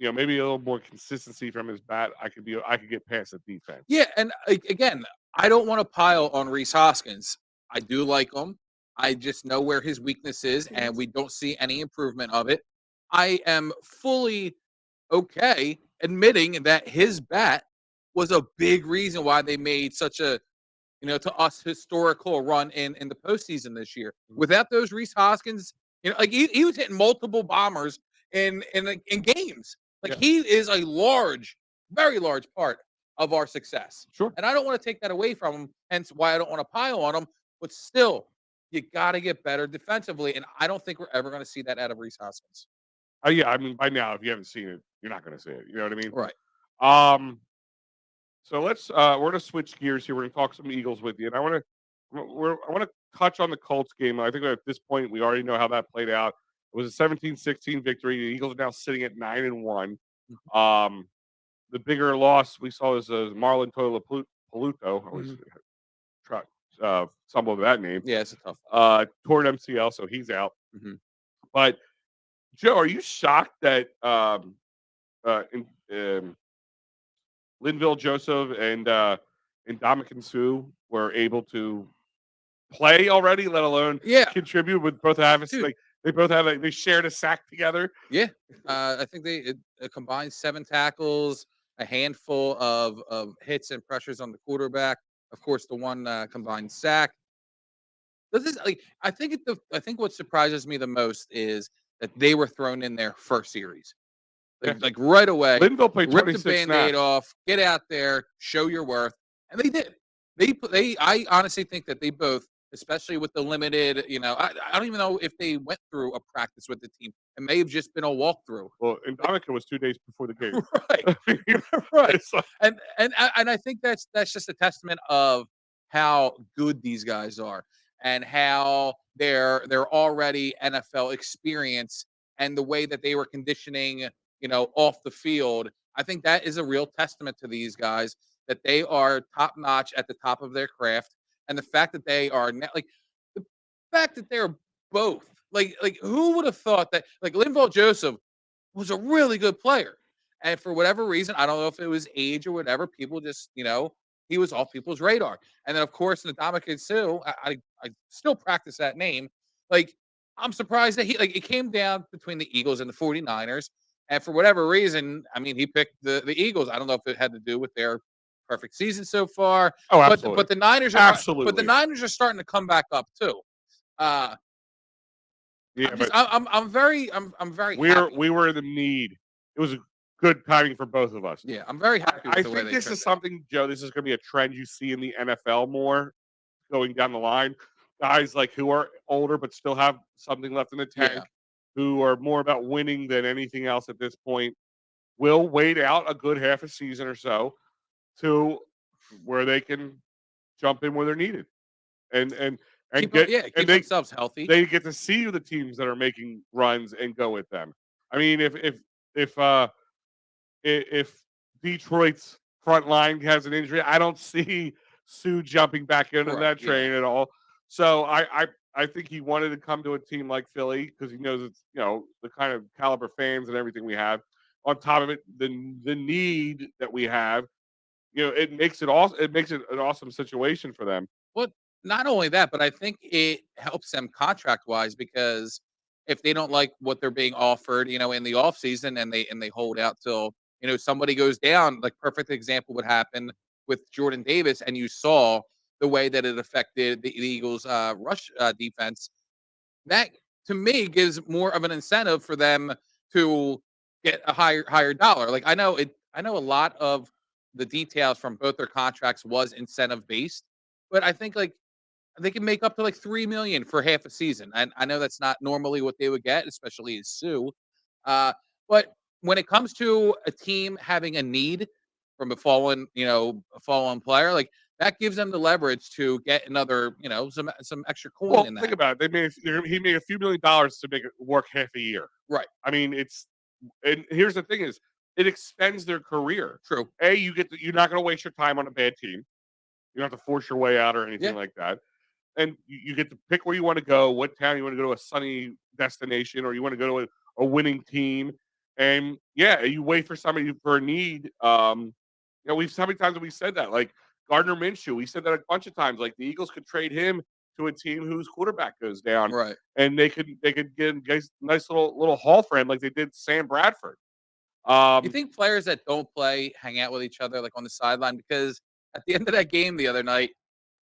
Maybe a little more consistency from his bat. I could get past the defense. Yeah, and again, I don't want to pile on Reese Hoskins. I do like him. I just know where his weakness is, and we don't see any improvement of it. I am fully okay admitting that his bat was a big reason why they made such a, to us, historical run in the postseason this year. Without those Reese Hoskins, like he was hitting multiple bombers in games. Like he is a very large part of our success. Sure. And I don't want to take that away from him, hence why I don't want to pile on him. But still, you got to get better defensively. And I don't think we're ever going to see that out of Reese Hoskins. Yeah, I mean, by now, if you haven't seen it, you're not going to see it. You know what I mean? Right. So we're going to switch gears here. We're going to talk some Eagles with you. And I want to touch on the Colts game. I think at this point, we already know how that played out. It was a 17-16 victory. The Eagles are now sitting at 9-1. The bigger loss we saw is Marlon Paluto. I always stumble over that name. Yeah, it's a tough. Torn MCL, so he's out. Mm-hmm. But Joe, are you shocked that Linville Joseph and Ndamukong Suh were able to play already, let alone Yeah. contribute. With both have Dude. like they both have they shared a sack together. Yeah. I think they combined 7 tackles, a handful of hits and pressures on the quarterback. Of course, the one combined sack. This is like I think what surprises me the most is that they were thrown in there first series. Yeah. Like right away, Linville played rip the 26 Band-Aid snaps. off, get out there, show your worth. And they did. I honestly think that they both, especially with the limited, I don't even know if they went through a practice with the team. It may have just been a walkthrough. Well, and Donica was 2 days before the game. Right. Right. It's like- And I think that's just a testament of how good these guys are and how they're already NFL experience and the way that they were conditioning, off the field. I think that is a real testament to these guys that they are top notch at the top of their craft, and the fact that they are like the fact that they're both like who would have thought that like Linval Joseph was a really good player. And for whatever reason, I don't know if it was age or whatever, people just, he was off people's radar. And then, of course, Ndamukong Suh, I still practice that name. Like, I'm surprised that it came down between the Eagles and the 49ers. And for whatever reason, I mean, he picked the Eagles. I don't know if it had to do with their perfect season so far. Oh, But absolutely. the Niners are Absolutely. But the Niners are starting to come back up too. Yeah, I'm very happy. we were in the need. It was a good timing for both of us. Yeah, I'm very happy with I the way think they this turned is out. something, Joe. This is going to be a trend you see in the NFL more going down the line. Guys like who are older but still have something left in the tank, Yeah. who are more about winning than anything else at this point, will wait out a good half a season or so to where they can jump in where they're needed and Keep and themselves healthy. they get to see the teams that are making runs and go with them. I mean, if if Detroit's front line has an injury, I don't see Sue jumping back into Correct, that train yeah. at all. So I think he wanted to come to a team like Philly because he knows it's the kind of caliber fans and everything we have. On top of it, the need that we have, it makes it an awesome situation for them. Well, not only that, but I think it helps them contract wise because if they don't like what they're being offered, in the off season and they hold out till somebody goes down, like perfect example would happen with Jordan Davis, and you saw the way that it affected the Eagles' rush defense. That to me gives more of an incentive for them to get a higher dollar. Like I know a lot of the details from both their contracts was incentive based, but I think like they can make up to like 3 million for half a season. And I know that's not normally what they would get, especially as Sue. But when it comes to a team having a need from a fallen player, like that gives them the leverage to get another, some extra coin Well, in think that. about it. He made a few $1,000,000 to make it work half a year. Right. I mean, and here's the thing: is it extends their career. True. You're not going to waste your time on a bad team. You don't have to force your way out or anything Yeah. like that. And you get to pick where you want to go, what town you want to go to, a sunny destination, or you want to go to a winning team. And yeah, you wait for somebody for a need. We've how many times have we said that? Like Gardner Minshew, we said that a bunch of times. Like the Eagles could trade him to a team whose quarterback goes down, Right. and they could get a nice little haul for him, like they did Sam Bradford. You think players that don't play hang out with each other like on the sideline? Because at the end of that game the other night,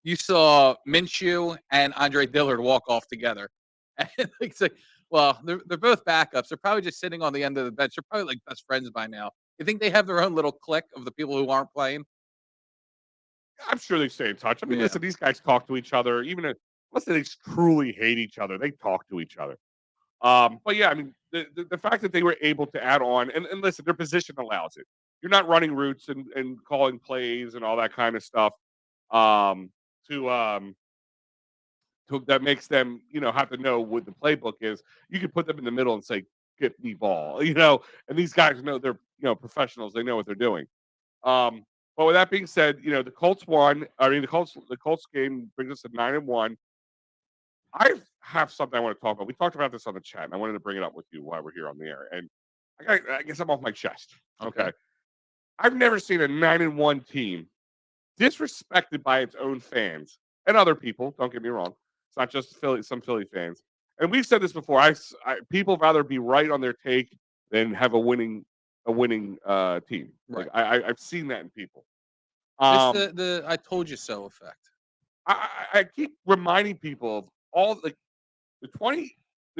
you saw Minshew and Andre Dillard walk off together. And it's like, well, they're both backups. They're probably just sitting on the end of the bench. They're probably like best friends by now. You think they have their own little clique of the people who aren't playing? I'm sure they stay in touch. I mean, Yeah. listen, these guys talk to each other, even unless they truly hate each other, they talk to each other. But yeah, I mean, the fact that they were able to add on, and listen, their position allows it. You're not running routes and calling plays and all that kind of stuff. Um, to that makes them, have to know what the playbook is. You can put them in the middle and say, "Get me ball," and these guys know they're, professionals. They know what they're doing. Um, but with that being said, the Colts won. I mean, the Colts game brings us to 9-1. I have something I want to talk about. We talked about this on the chat, and I wanted to bring it up with you while we're here on the air. And I guess I'm off my chest. Okay. I've never seen a 9-1 team disrespected by its own fans and other people. Don't get me wrong. It's not just some Philly fans. And we've said this before. People rather be right on their take than have a winning team. Right. Like I've seen that in people. It's Um, the I told you so effect. I keep reminding people of all like the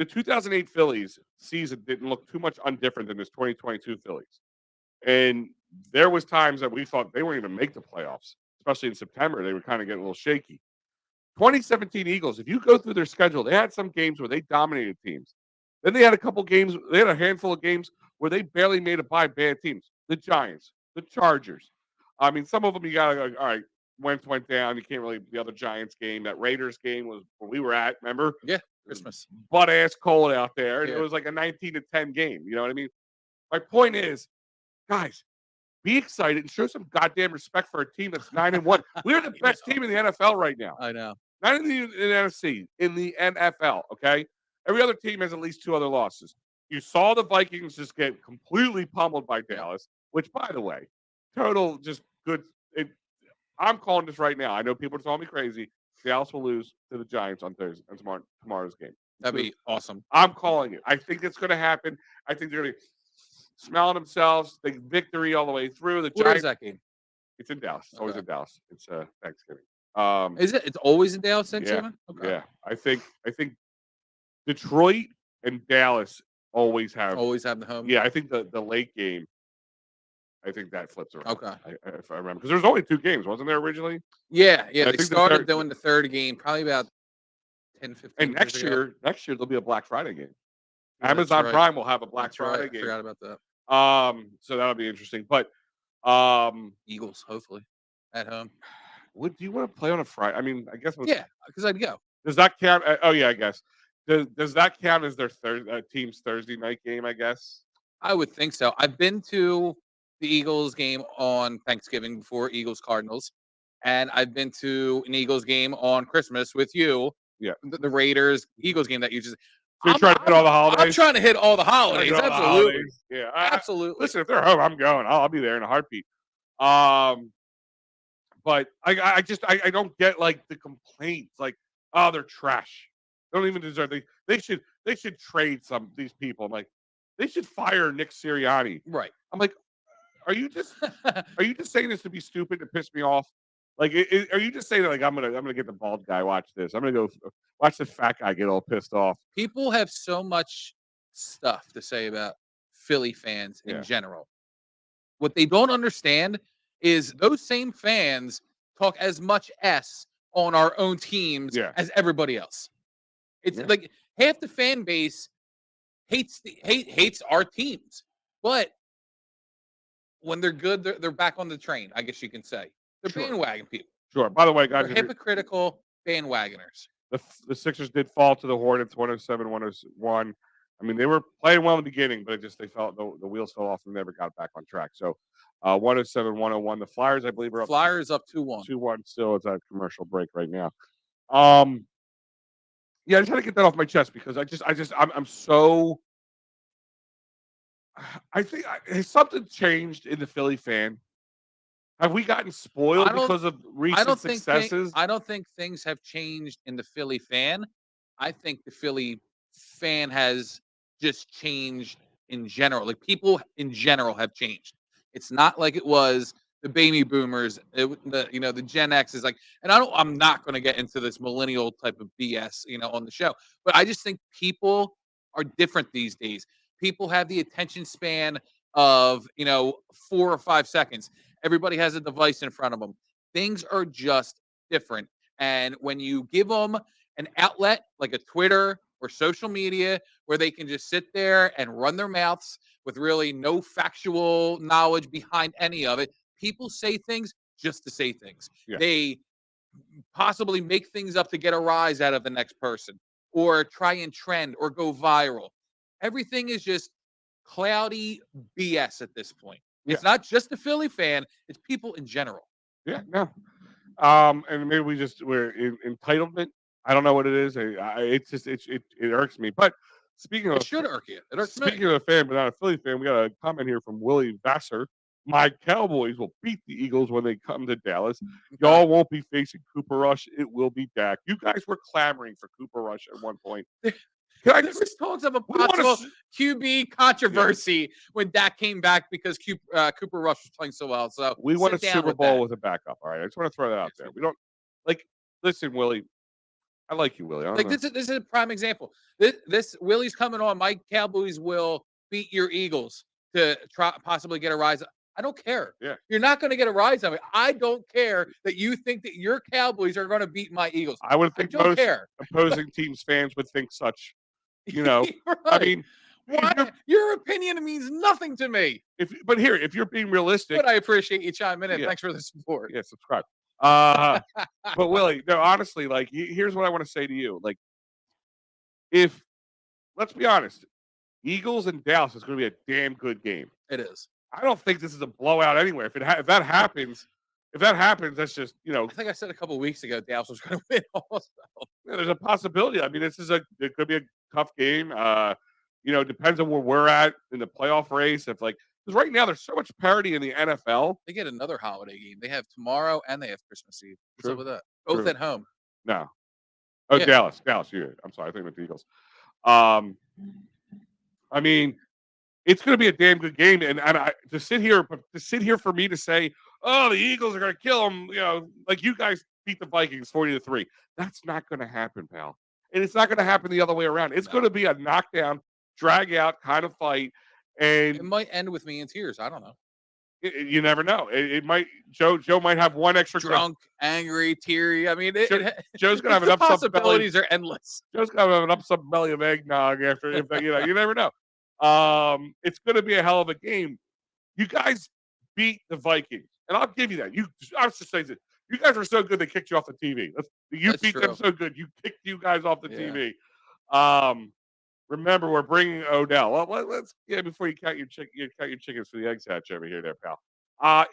2008 Phillies season didn't look too much undifferent than this 2022 Phillies. And there was times that we thought they weren't even make the playoffs, especially in September. They were kind of getting a little shaky. 2017 Eagles, if you go through their schedule, they had some games where they dominated teams. Then they had a couple games, they had a handful of games where they barely made it by bad teams. The Giants, the Chargers. I mean, some of them you got to go, all right, Wentz went down. You can't really, the other Giants game, that Raiders game was where we were at, remember? Yeah, Christmas. Butt ass cold out there. And Yeah. it was like a 19-10 game. You know what I mean? My point is, guys, be excited and show some goddamn respect for a team that's 9-1. We're the best team in the NFL right now. I know. Not in the NFC, in the NFL, okay? Every other team has at least 2 other losses. You saw the Vikings just get completely pummeled by Dallas, which, by the way, total just good. I'm calling this right now. I know people are calling me crazy. Dallas will lose to the Giants on Thursday, on tomorrow's game. That'd be awesome. I'm calling it. I think it's going to happen. I think they're going to be smelling themselves. The victory all the way through. The Where Giants, is that game? It's in Dallas. It's always Okay. in Dallas. It's Thanksgiving. Is it? It's always in Dallas, Thanksgiving? Okay. Yeah. I think Detroit and Dallas always have the home. Yeah, I think the late game, I think that flips around. Okay. If I remember, because there was only 2 games, wasn't there originally? Yeah. I They think the started third- doing the third game probably about 10, 15 And years next ago. year there'll be a Black Friday game. Yeah, that's Amazon right. Prime will have a Black That's right. Friday I game. forgot about that. So that'll be interesting. But Eagles, hopefully, at home. do you want to play on a Friday? I mean, I guess. Yeah, because I'd go. Does that count? Oh yeah, I guess. Does that count as their team's Thursday night game? I guess. I would think so. I've been to the Eagles game on Thanksgiving before, Eagles Cardinals, and I've been to an Eagles game on Christmas with you. Yeah. The Raiders Eagles game that you just. So you're trying to hit all the holidays. I'm trying to hit all the holidays. All the Absolutely. holidays. Yeah. Absolutely. Listen, if they're home, I'm going. I'll be there in a heartbeat. But I don't get like the complaints like, oh, they're trash. They don't even deserve. They should trade these people. I'm like, they should fire Nick Sirianni. Right. I'm like, are you just saying this to be stupid to piss me off? Like, are you just saying that, like, I'm gonna get the bald guy watch this? I'm gonna go watch the fat guy get all pissed off. People have so much stuff to say about Philly fans in Yeah. general. What they don't understand is those same fans talk as much S on our own teams as everybody else. It's like half the fan base hates our teams, but when they're good, they're back on the train. I guess you can say they're bandwagon people. Sure. By the way, guys, They're hypocritical bandwagoners. The Sixers did fall to the Hornets 107-101. I mean, they were playing well in the beginning, but they felt the wheels fell off and never got back on track. So 107-101. The Flyers, I believe, are up. Flyers up 2-1. 2-1 still. It's a commercial break right now. Yeah, I just had to get that off my chest because I'm so. I think has something changed in the Philly fan? Have we gotten spoiled because of recent successes? I don't think things have changed in the Philly fan. I think the Philly fan has just changed in general. Like people in general have changed. It's not like it was the baby boomers, the Gen X is like, and I'm not going to get into this millennial type of BS, on the show, but I just think people are different these days. People have the attention span of, 4 or 5 seconds. Everybody has a device in front of them. Things are just different. And when you give them an outlet like a Twitter or social media where they can just sit there and run their mouths with really no factual knowledge behind any of it, people say things just to say things. Yeah. They possibly make things up to get a rise out of the next person or try and trend or go viral. Everything is just cloudy BS at this point. It's not just the Philly fan; it's people in general. Yeah, no. And maybe we're in entitlement. I don't know what it is. It irks me. But speaking of, it should irk you. It irks speaking me. of a fan, but not a Philly fan, we got a comment here from Willie Vassar. My Cowboys will beat the Eagles when they come to Dallas. Y'all won't be facing Cooper Rush. It will be Dak. You guys were clamoring for Cooper Rush at one point. There was talks of a possible QB controversy when Dak came back because Cooper Rush was playing so well. So we won a Super Bowl with a backup. All right, I just want to throw that out there. We don't listen, Willie. I like you, Willie. This is a prime example. This Willie's coming on. My Cowboys will beat your Eagles to possibly get a rise. I don't care. Yeah. You're not going to get a rise on me. I don't care that you think that your Cowboys are going to beat my Eagles. I would think most opposing teams fans would think such. Right. I mean, your opinion means nothing to me. If you're being realistic, but I appreciate you chiming in. Yeah. Thanks for the support. Yeah, subscribe. But Willie, no, honestly, here's what I want to say to you. Let's be honest, Eagles and Dallas is going to be a damn good game. It is. I don't think this is a blowout anyway. If that happens, that's just I think I said a couple of weeks ago Dallas was going to win. Also, there's a possibility. I mean, it could be a tough game. Depends on where we're at in the playoff race. Because right now there's so much parity in the NFL. They get another holiday game. They have tomorrow and they have Christmas Eve. What's up with that? True. Both at home. No. Oh, yeah. Dallas. I'm sorry. I think with the Eagles. I mean, it's going to be a damn good game, and to sit here for me to say, oh, the Eagles are going to kill them, you guys beat the Vikings 40-3. That's not going to happen, pal. And it's not going to happen the other way around. It's going to be a knockdown, drag out kind of fight, and it might end with me in tears. I don't know. You never know. It might. Joe might have one extra drunk, angry, teary. I mean, Joe's gonna have an upset possibilities belly. Are endless. Joe's gonna have an upset belly of eggnog after. You never know. It's gonna be a hell of a game. You guys beat the Vikings, and I'll give you that. I was just saying that you guys were so good they kicked you off the TV. That's beat true. Them so good you kicked you guys off the TV. Remember, we're bringing Odell. Well, let's before you count your chickens for the eggs hatch over here, there, pal.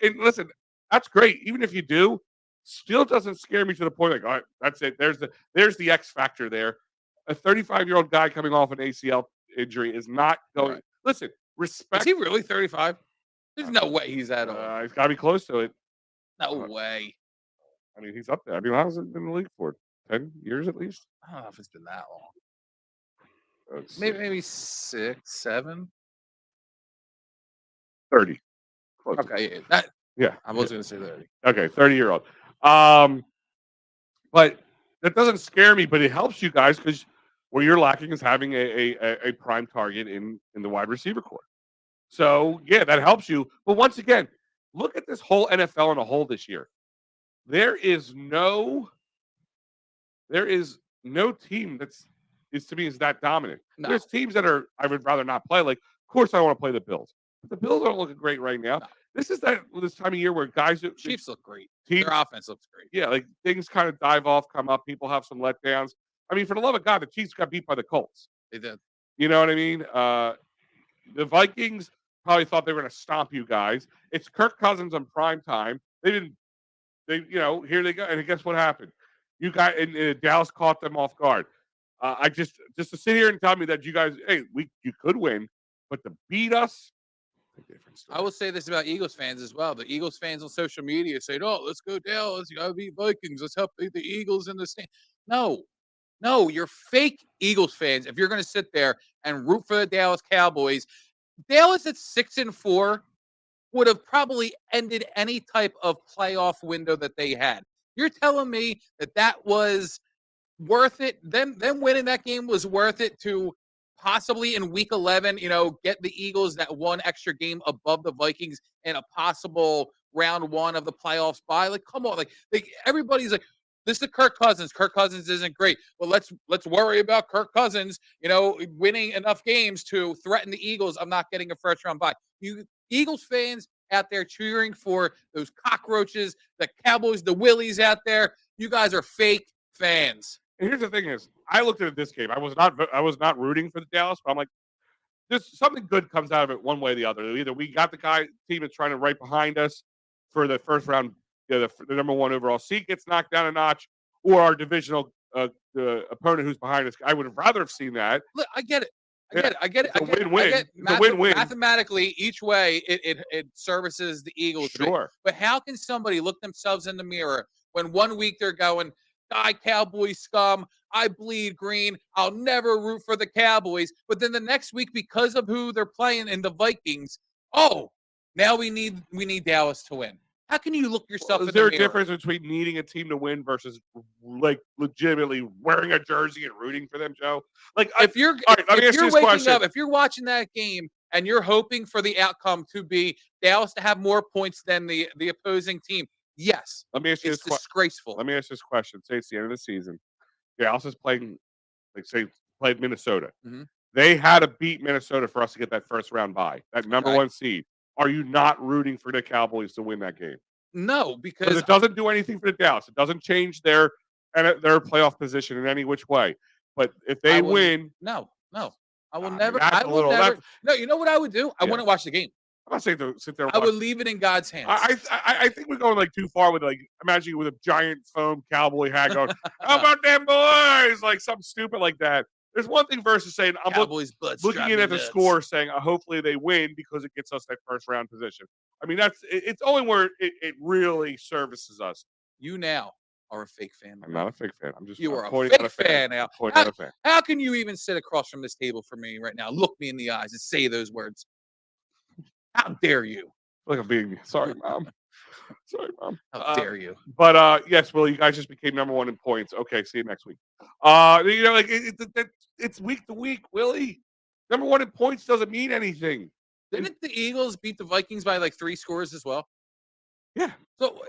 And listen, that's great. Even if you do, still doesn't scare me to the point all right, that's it. There's the X factor there. A 35-year-old guy coming off an ACL injury is not going. Right. Listen, respect. Is he really 35? There's no way he's that old. He's got to be close to it. No way. I mean, he's up there. I mean, how has it been in the league for? 10 years at least? I don't know if it's been that long. Maybe 6, 7, 30. Close. Okay, I was going to say 30. Okay, 30-year-old. But that doesn't scare me. But it helps you guys because where you're lacking is having a prime target in the wide receiver corps. So yeah, that helps you. But once again, look at this whole NFL in a whole this year. There is no team is that dominant. No. There's teams that I would rather not play. Of course, I want to play the Bills, but the Bills aren't looking great right now. No. This is this time of year where Chiefs look great. Their offense looks great. Yeah, things kind of dive off, come up. People have some letdowns. I mean, for the love of God, the Chiefs got beat by the Colts. They did. You know what I mean? The Vikings probably thought they were going to stomp you guys. It's Kirk Cousins on prime time. Here they go. And guess what happened? You guys, and Dallas caught them off guard. I just to sit here and tell me that you guys, you could win, but to beat us, different story. I will say this about Eagles fans as well. The Eagles fans on social media say, "Oh, let's go Dallas. You gotta beat Vikings. Let's help beat the Eagles in the stand." No, you're fake Eagles fans. If you're going to sit there and root for the Dallas Cowboys, Dallas at 6-4 would have probably ended any type of playoff window that they had. You're telling me that was worth it? Them winning that game was worth it to possibly in week 11, get the Eagles that one extra game above the Vikings in a possible round 1 of the playoffs bye? Come on. Everybody's like, this is Kirk Cousins. Kirk Cousins isn't great. Well, let's worry about Kirk Cousins, winning enough games to threaten the Eagles. I'm not getting a first round bye. You Eagles fans out there cheering for those cockroaches, the Cowboys, the Willies out there. You guys are fake fans. And here's the thing is, I looked at this game. I was not rooting for the Dallas, but I'm like, there's something good comes out of it one way or the other. Either we got the team that's trying to right behind us for the first round, the number 1 overall seed gets knocked down a notch, or our divisional the opponent who's behind us. I would have rather have seen that. Look, I get it. I get it. It's a win-win. It's a win-win. Mathematically, each way it services the Eagles. Sure. But how can somebody look themselves in the mirror when one week they're going, "Die Cowboy scum, I bleed green, I'll never root for the Cowboys," but then the next week, because of who they're playing in the Vikings, now we need Dallas to win. How can you look yourself in the mirror? Is there a difference between needing a team to win versus like legitimately wearing a jersey and rooting for them, Joe? Like if you're waking up, if you're watching that game and you're hoping for the outcome to be Dallas to have more points than the opposing team, yes. Let me ask you it's disgraceful. Let me ask this question. Say it's the end of the season. Dallas is playing, played Minnesota. Mhm. They had to beat Minnesota for us to get that first round bye, that number Right. one seed. Are you not rooting for the Cowboys to win that game? No, Because because it doesn't do anything for the Dallas. It doesn't change their playoff position in any which way. But if they win, no, I will I mean, never. that's I a will little- never. that's- No, you know what I would do? I Yeah. wouldn't watch the game. I'm not saying to sit there. And I watch. would leave it in God's hands. I think we're going like too far with imagine you with a giant foam cowboy hat going, "How about them boys?" Like something stupid like that. There's one thing versus saying I'm Cowboys butts looking drive in me at the nuts. score, saying hopefully they win because it gets us that first round position. I mean it's only where it really services us. You now are a fake fan. I'm not a fake fan. You I'm are a pointing out fake fan now. Pointing out a fan. How can you even sit across from this table from me right now? Look me in the eyes and say those words. How dare you? Like I'm being sorry, Mom. Sorry, Mom. How dare you? But yes, Will, you guys just became number one in points. Okay, see you next week. It's week to week, Willie. Number one in points doesn't mean anything. Didn't the Eagles beat the Vikings by like 3 scores as well? Yeah. So,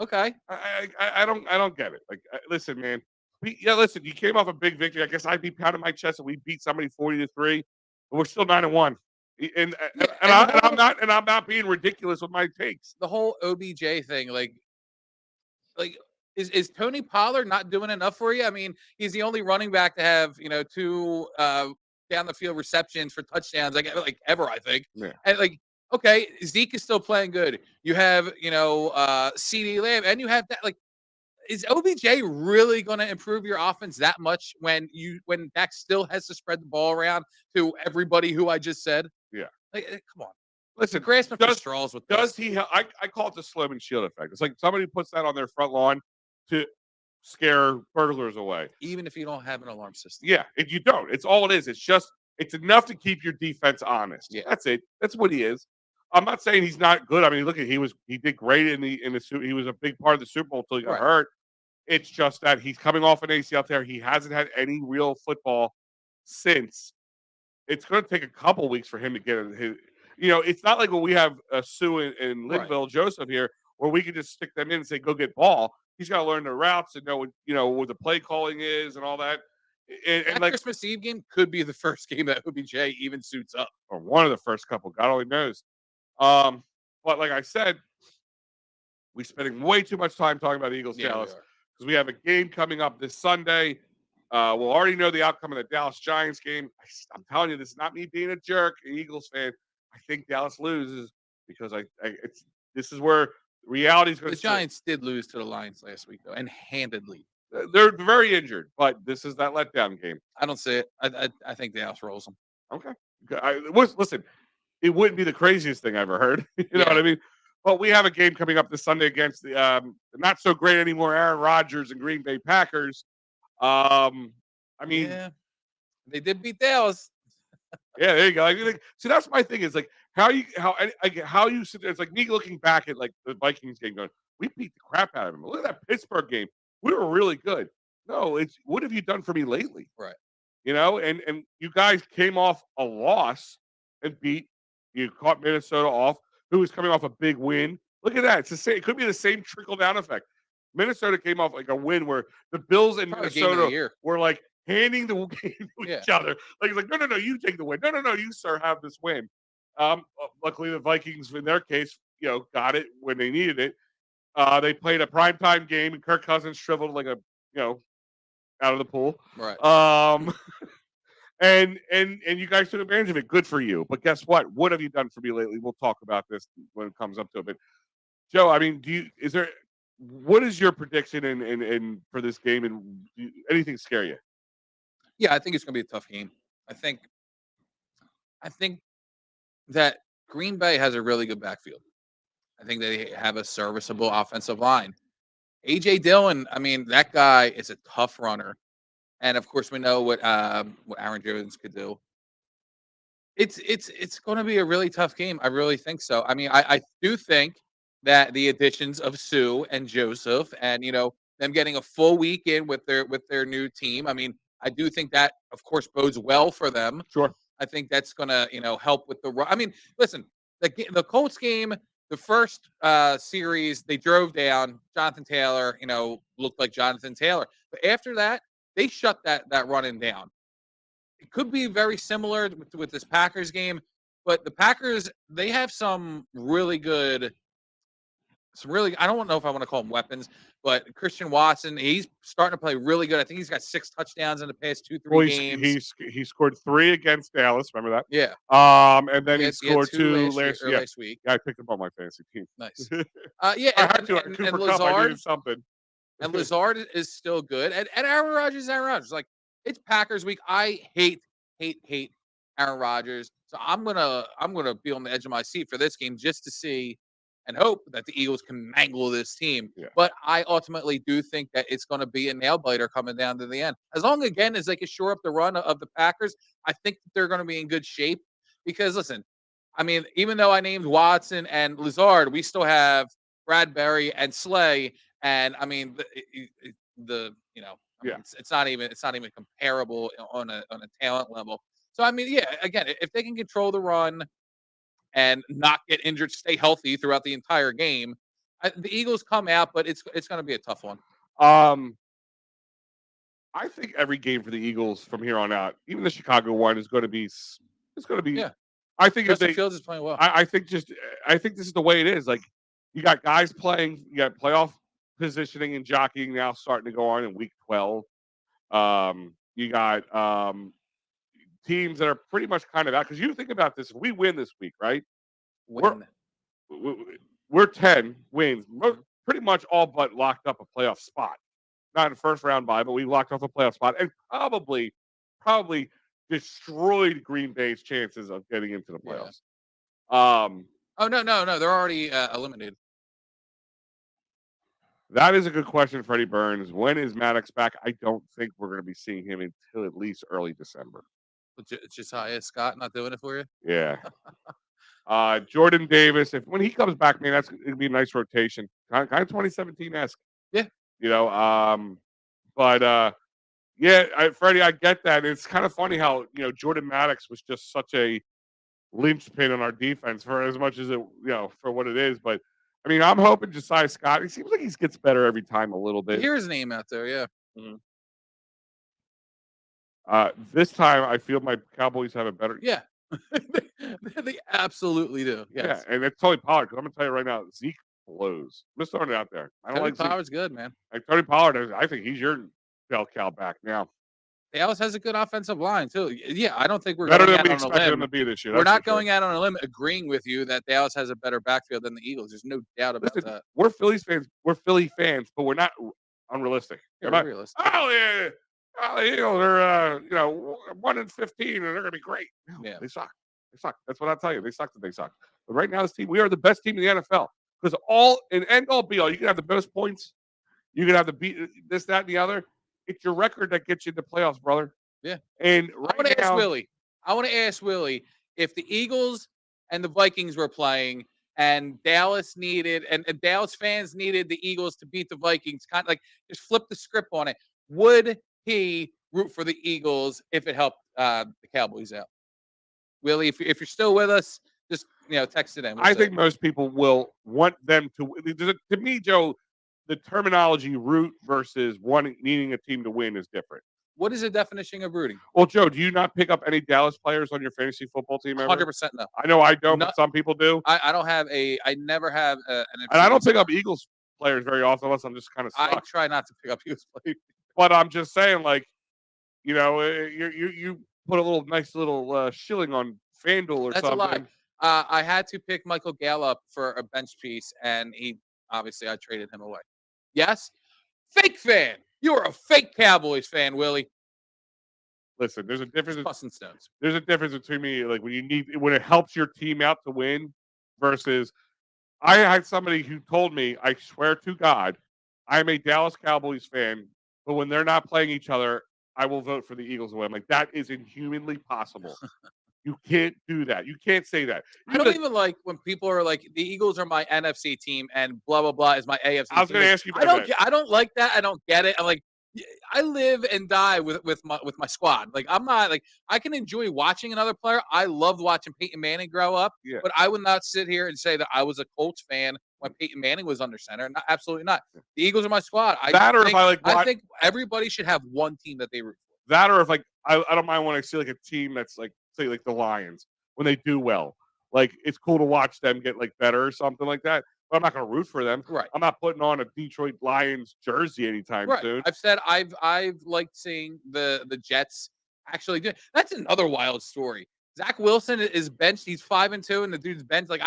okay. I don't get it. Listen, man. Listen. You came off a big victory. I guess I'd be pounding my chest and we beat somebody 40-3, but we're still 9-1. I'm not being ridiculous with my takes. The whole OBJ thing, like is Tony Pollard not doing enough for you? I mean, he's the only running back to have 2 down the field receptions for touchdowns like ever, I think. Yeah. And okay, Zeke is still playing good. You have CeeDee Lamb, and you have that. Is OBJ really going to improve your offense that much when Dak still has to spread the ball around to everybody who I just said? Yeah. Come on. Listen, grasping for straws with this. Does he? I call it the Sloman Shield effect. It's like somebody puts that on their front lawn to scare burglars away. Even if you don't have an alarm system. Yeah, if you don't, it's all it is. It's enough to keep your defense honest. Yeah. That's it. That's what he is. I'm not saying he's not good. I mean, look at he did great in the he was a big part of the Super Bowl until he got hurt. It's just that he's coming off an ACL tear. He hasn't had any real football since. It's going to take a couple weeks for him to get his. It's not like when we have Sue and Linville Joseph here, where we can just stick them in and say, "Go get ball." He's got to learn the routes and know what the play calling is and all that. And Christmas Eve game could be the first game that OBJ even suits up, or one of the first couple. God only knows. But like I said, we're spending way too much time talking about Eagles Dallas because we have a game coming up this Sunday. We'll already know the outcome of the Dallas Giants game. I'm telling you, this is not me being a jerk, an Eagles fan. I think Dallas loses because this is where reality is going to. The Giants did lose to the Lions last week though, and handedly. They're very injured, but this is that letdown game. I don't see it. I think Dallas rolls them. Okay. Listen, it wouldn't be the craziest thing I ever heard. You know what I mean? But we have a game coming up this Sunday against the not so great anymore Aaron Rodgers and Green Bay Packers. They did beat Dallas. Yeah, there you go. See, that's my thing. Is how you sit there. It's like me looking back at the Vikings game, going, "We beat the crap out of them." Look at that Pittsburgh game. We were really good. No, it's what have you done for me lately? Right. And you guys came off a loss and you caught Minnesota off, who was coming off a big win. Look at that. It's the same. It could be the same trickle down effect. Minnesota came off a win where the Bills and Minnesota were handing the game to each other. No, you take the win. No, you sir have this win. Luckily the Vikings in their case, got it when they needed it. They played a primetime game and Kirk Cousins shriveled out of the pool. Right. And you guys took advantage of it. Good for you. But guess what? What have you done for me lately? We'll talk about this when it comes up to it. But Joe, I mean, what is your prediction and for this game, and anything scare you? Yeah, I think it's going to be a tough game. I think that Green Bay has a really good backfield. I think they have a serviceable offensive line. AJ Dillon, I mean, that guy is a tough runner, and of course, we know what Aaron Jones could do. It's going to be a really tough game. I really think so. I mean, I do think that the additions of Sue and Joseph, and them getting a full weekend with their new team. I mean, I do think that, of course, bodes well for them. Sure. I think that's going to help with the run. I mean, listen, the Colts game, the first series, they drove down. Jonathan Taylor, looked like Jonathan Taylor, but after that, they shut that running down. It could be very similar with this Packers game, but the Packers, they have some really good, I don't know if I want to call them weapons, but Christian Watson, he's starting to play really good. I think he's got 6 touchdowns in the past 2-3 games. He scored 3 against Dallas. Remember that? Yeah. And then he scored 2 last week. Yeah, I picked him on my fantasy team. Nice. Yeah, I had to. And Cooper Kupp, I needed something. And Lazard is still good. And Aaron Rodgers is Aaron Rodgers. Like, it's Packers week. I hate Aaron Rodgers. So I'm gonna be on the edge of my seat for this game just to see and hope that the Eagles can mangle this team. Yeah. But I ultimately do think that it's going to be a nail biter coming down to the end. As long again as they can shore up the run of the Packers, I think that they're going to be in good shape. Because listen, I mean, even though I named Watson and Lazard, we still have Bradbury and Slay, and I mean it's not even comparable on a talent level. So I mean, yeah, again, if they can control the run and not get injured, stay healthy throughout the entire game, the Eagles come out, but it's going to be a tough one. I think every game for the Eagles from here on out, even the Chicago one, is going to be. Yeah. I think Justin Fields is playing well. I think this is the way it is. Like, you got guys playing, you got playoff positioning and jockeying now starting to go on in week 12. You got teams that are pretty much kind of out. Because you think about this, if we win this week, right? We're 10 wins. We're pretty much all but locked up a playoff spot. Not in first round bye, but we locked off a playoff spot and probably destroyed Green Bay's chances of getting into the playoffs. Oh no, they're already eliminated. That is a good question, Freddie Burns. When is Maddox back? I don't think we're going to be seeing him until at least early December. Josiah Scott not doing it for you? Yeah. Jordan Davis, when he comes back, man, that's going to be a nice rotation. Kind of 2017-esque. Yeah. Freddie, I get that. It's kind of funny how, Jordan Maddox was just such a linchpin on our defense for as much as it, for what it is. But, I mean, I'm hoping Josiah Scott, he seems like he gets better every time a little bit. You hear his name out there, yeah. Mm-hmm. This time, I feel my Cowboys have a better. Yeah, they absolutely do. Yes. Yeah, and it's Tony Pollard. Because I'm gonna tell you right now, Zeke blows. I'm just throwing it out there. I don't Tony like Pollard's Zeke. good, man. Like Tony Pollard, I think he's your bell cow back now. Dallas has a good offensive line too. Yeah, I don't think we're better going than we out on a expected limb. them to be this year. We're not going out on a limb, agreeing with you that Dallas has a better backfield than the Eagles. There's no doubt about that. We're Phillies fans. We're Philly fans, but we're not unrealistic. Yeah, realistic. Oh yeah. Oh, the Eagles are 1-15 and they're gonna be great. No, yeah, they suck. They suck. That's what I'll tell you. They suck. They suck. But right now, this team, we are the best team in the NFL. Because all be all, you can have the best points, you can have the beat this, that, and the other. It's your record that gets you into playoffs, brother. Yeah. And I want to ask Willie if the Eagles and the Vikings were playing and Dallas needed and Dallas fans needed the Eagles to beat the Vikings, kind of like just flip the script on it. Would he root for the Eagles if it helped the Cowboys out? Willie, if you're still with us, just text it in. I think most people will want them to. To me, Joe, the terminology root versus needing a team to win is different. What is the definition of rooting? Well, Joe, do you not pick up any Dallas players on your fantasy football team ever? 100% no. I know I don't, but some people do. I don't have I never have an. And I don't pick up Eagles players very often unless I'm just kind of stuck. I try not to pick up Eagles players. But I'm just saying, like, you put a nice little shilling on FanDuel or That's something. That's a lie. I had to pick Michael Gallup for a bench piece, and I traded him away. Yes? Fake fan. You are a fake Cowboys fan, Willie. listen, there's a difference. Busting stones. There's a difference between me, like when it helps your team out to win, versus I had somebody who told me, I swear to God, I'm a Dallas Cowboys fan, but when they're not playing each other, I will vote for the Eagles to win. I'm like, that is inhumanly possible. You can't do that. You can't say that. I don't even like when people are like, the Eagles are my NFC team and blah blah blah is my AFC team. I was going to Like, ask you about that. I don't like that. I don't get it. I'm like, I live and die with my squad. Like, I'm not like, I can enjoy watching another player. I loved watching Peyton Manning grow up, Yeah. but I would not sit here and say that I was a Colts fan when Peyton Manning was under center. Not, absolutely not. The Eagles are my squad. I think everybody should have one team that they root for. That, or if like I don't mind when I see like a team that's like, say, like the Lions, when they do well. Like, it's cool to watch them get like better or something like that. But I'm not going to root for them. Right. I'm not putting on a Detroit Lions jersey anytime soon. I've said I've liked seeing the Jets actually do. That's another wild story. Zach Wilson is benched. He's 5-2, and the dude's benched. Like,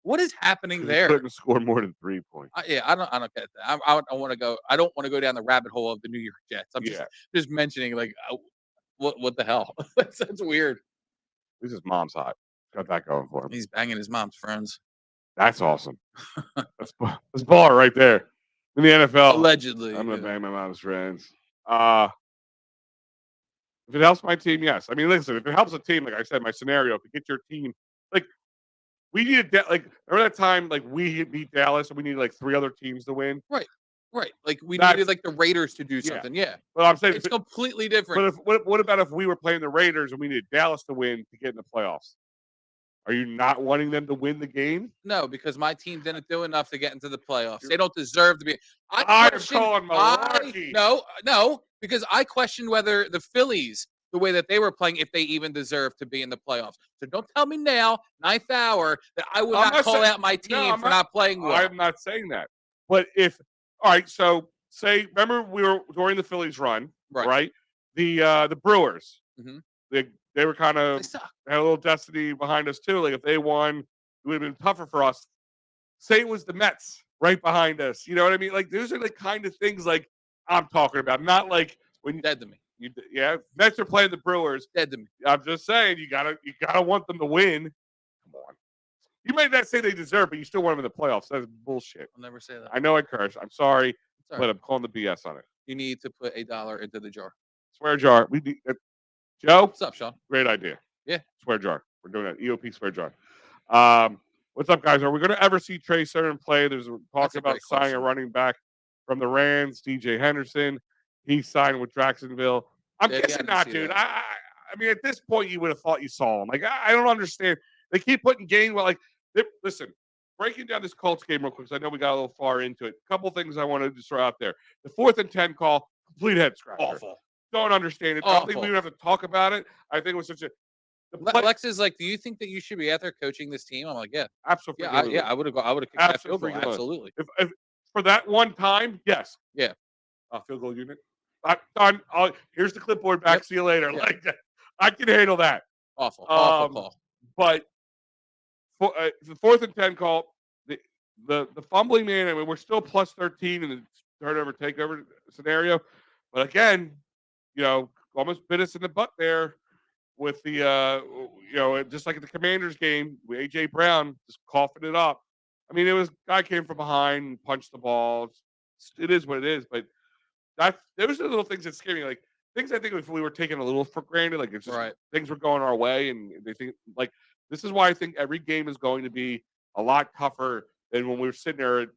what is happening there? Couldn't score more than 3 points. I don't get that. I want to go. I don't want to go down the rabbit hole of the New York Jets. I'm just mentioning, like, what the hell? That's weird. At least his mom's hot. Got that going for him. He's banging his mom's friends. That's awesome. That's baller right there. In the NFL. Allegedly. I'm going to bang my mom's friends. If it helps my team, yes. I mean, listen, if it helps a team, like I said, my scenario, if you get your team, like, we needed, like, remember that time, like, we beat Dallas and we needed, like, 3 other teams to win? Right. Like, we needed, like, the Raiders to do something. Yeah. Well, I'm saying it's completely different. But what about if we were playing the Raiders and we needed Dallas to win to get in the playoffs? Are you not wanting them to win the game? No, because my team didn't do enough to get into the playoffs. They don't deserve to be. I'm calling malarkey. No, because I question whether the Phillies, the way that they were playing, if they even deserve to be in the playoffs. So don't tell me now, 9th hour, that I would not call out my team for not playing well. I'm not saying that. But all right, so remember we were during the Phillies run, right? The Brewers, they were kind of had a little destiny behind us too. Like, if they won, it would have been tougher for us. Say it was the Mets right behind us. You know what I mean? Like, those are the kind of things like I'm talking about. Not like when dead to me. Mets are playing the Brewers. Dead to me. I'm just saying you gotta want them to win. Come on. You may not say they deserve, but you still want them in the playoffs. That's bullshit. I'll never say that. I know I curse. I'm sorry, but I'm calling the BS on it. You need to put $1 into the jar. Swear jar. We need Joe. What's up, Sean? Great idea. Yeah. Swear jar. We're doing that. EOP swear jar. What's up, guys? Are we going to ever see Trey Sermon play? There's talk about signing a running back from the Rams, DJ Henderson. He's signed with Jacksonville. I'm guessing not, dude. I mean, at this point, you would have thought you saw him. Like, I don't understand. They keep putting Gainwell. Listen, breaking down this Colts game real quick, because I know we got a little far into it. A couple things I wanted to throw out there. The 4th and 10 call, complete head scratcher. Awful. Don't understand it. I don't think we even have to talk about it. I think it was such a. Lex is like, do you think that you should be out there coaching this team? I'm like, yeah, absolutely. I would have kicked that field goal. Absolutely. If for that one time, yes. Yeah. Field goal unit. Done. Here's the clipboard back. Yep. See you later. Yep. Like, I can handle that. Awful call. But for the 4th and 10 call, the fumbling man. I mean, we're still plus 13 in the turnover takeover scenario, but again, almost bit us in the butt there with the just like at the Commanders game, with AJ Brown just coughing it up. I mean, guy came from behind and punched the ball. It is what it is, but those are the little things that scare me. Like, things I think if we were taking a little for granted, like it's just things were going our way, and they think like this is why I think every game is going to be a lot tougher than when we were sitting there at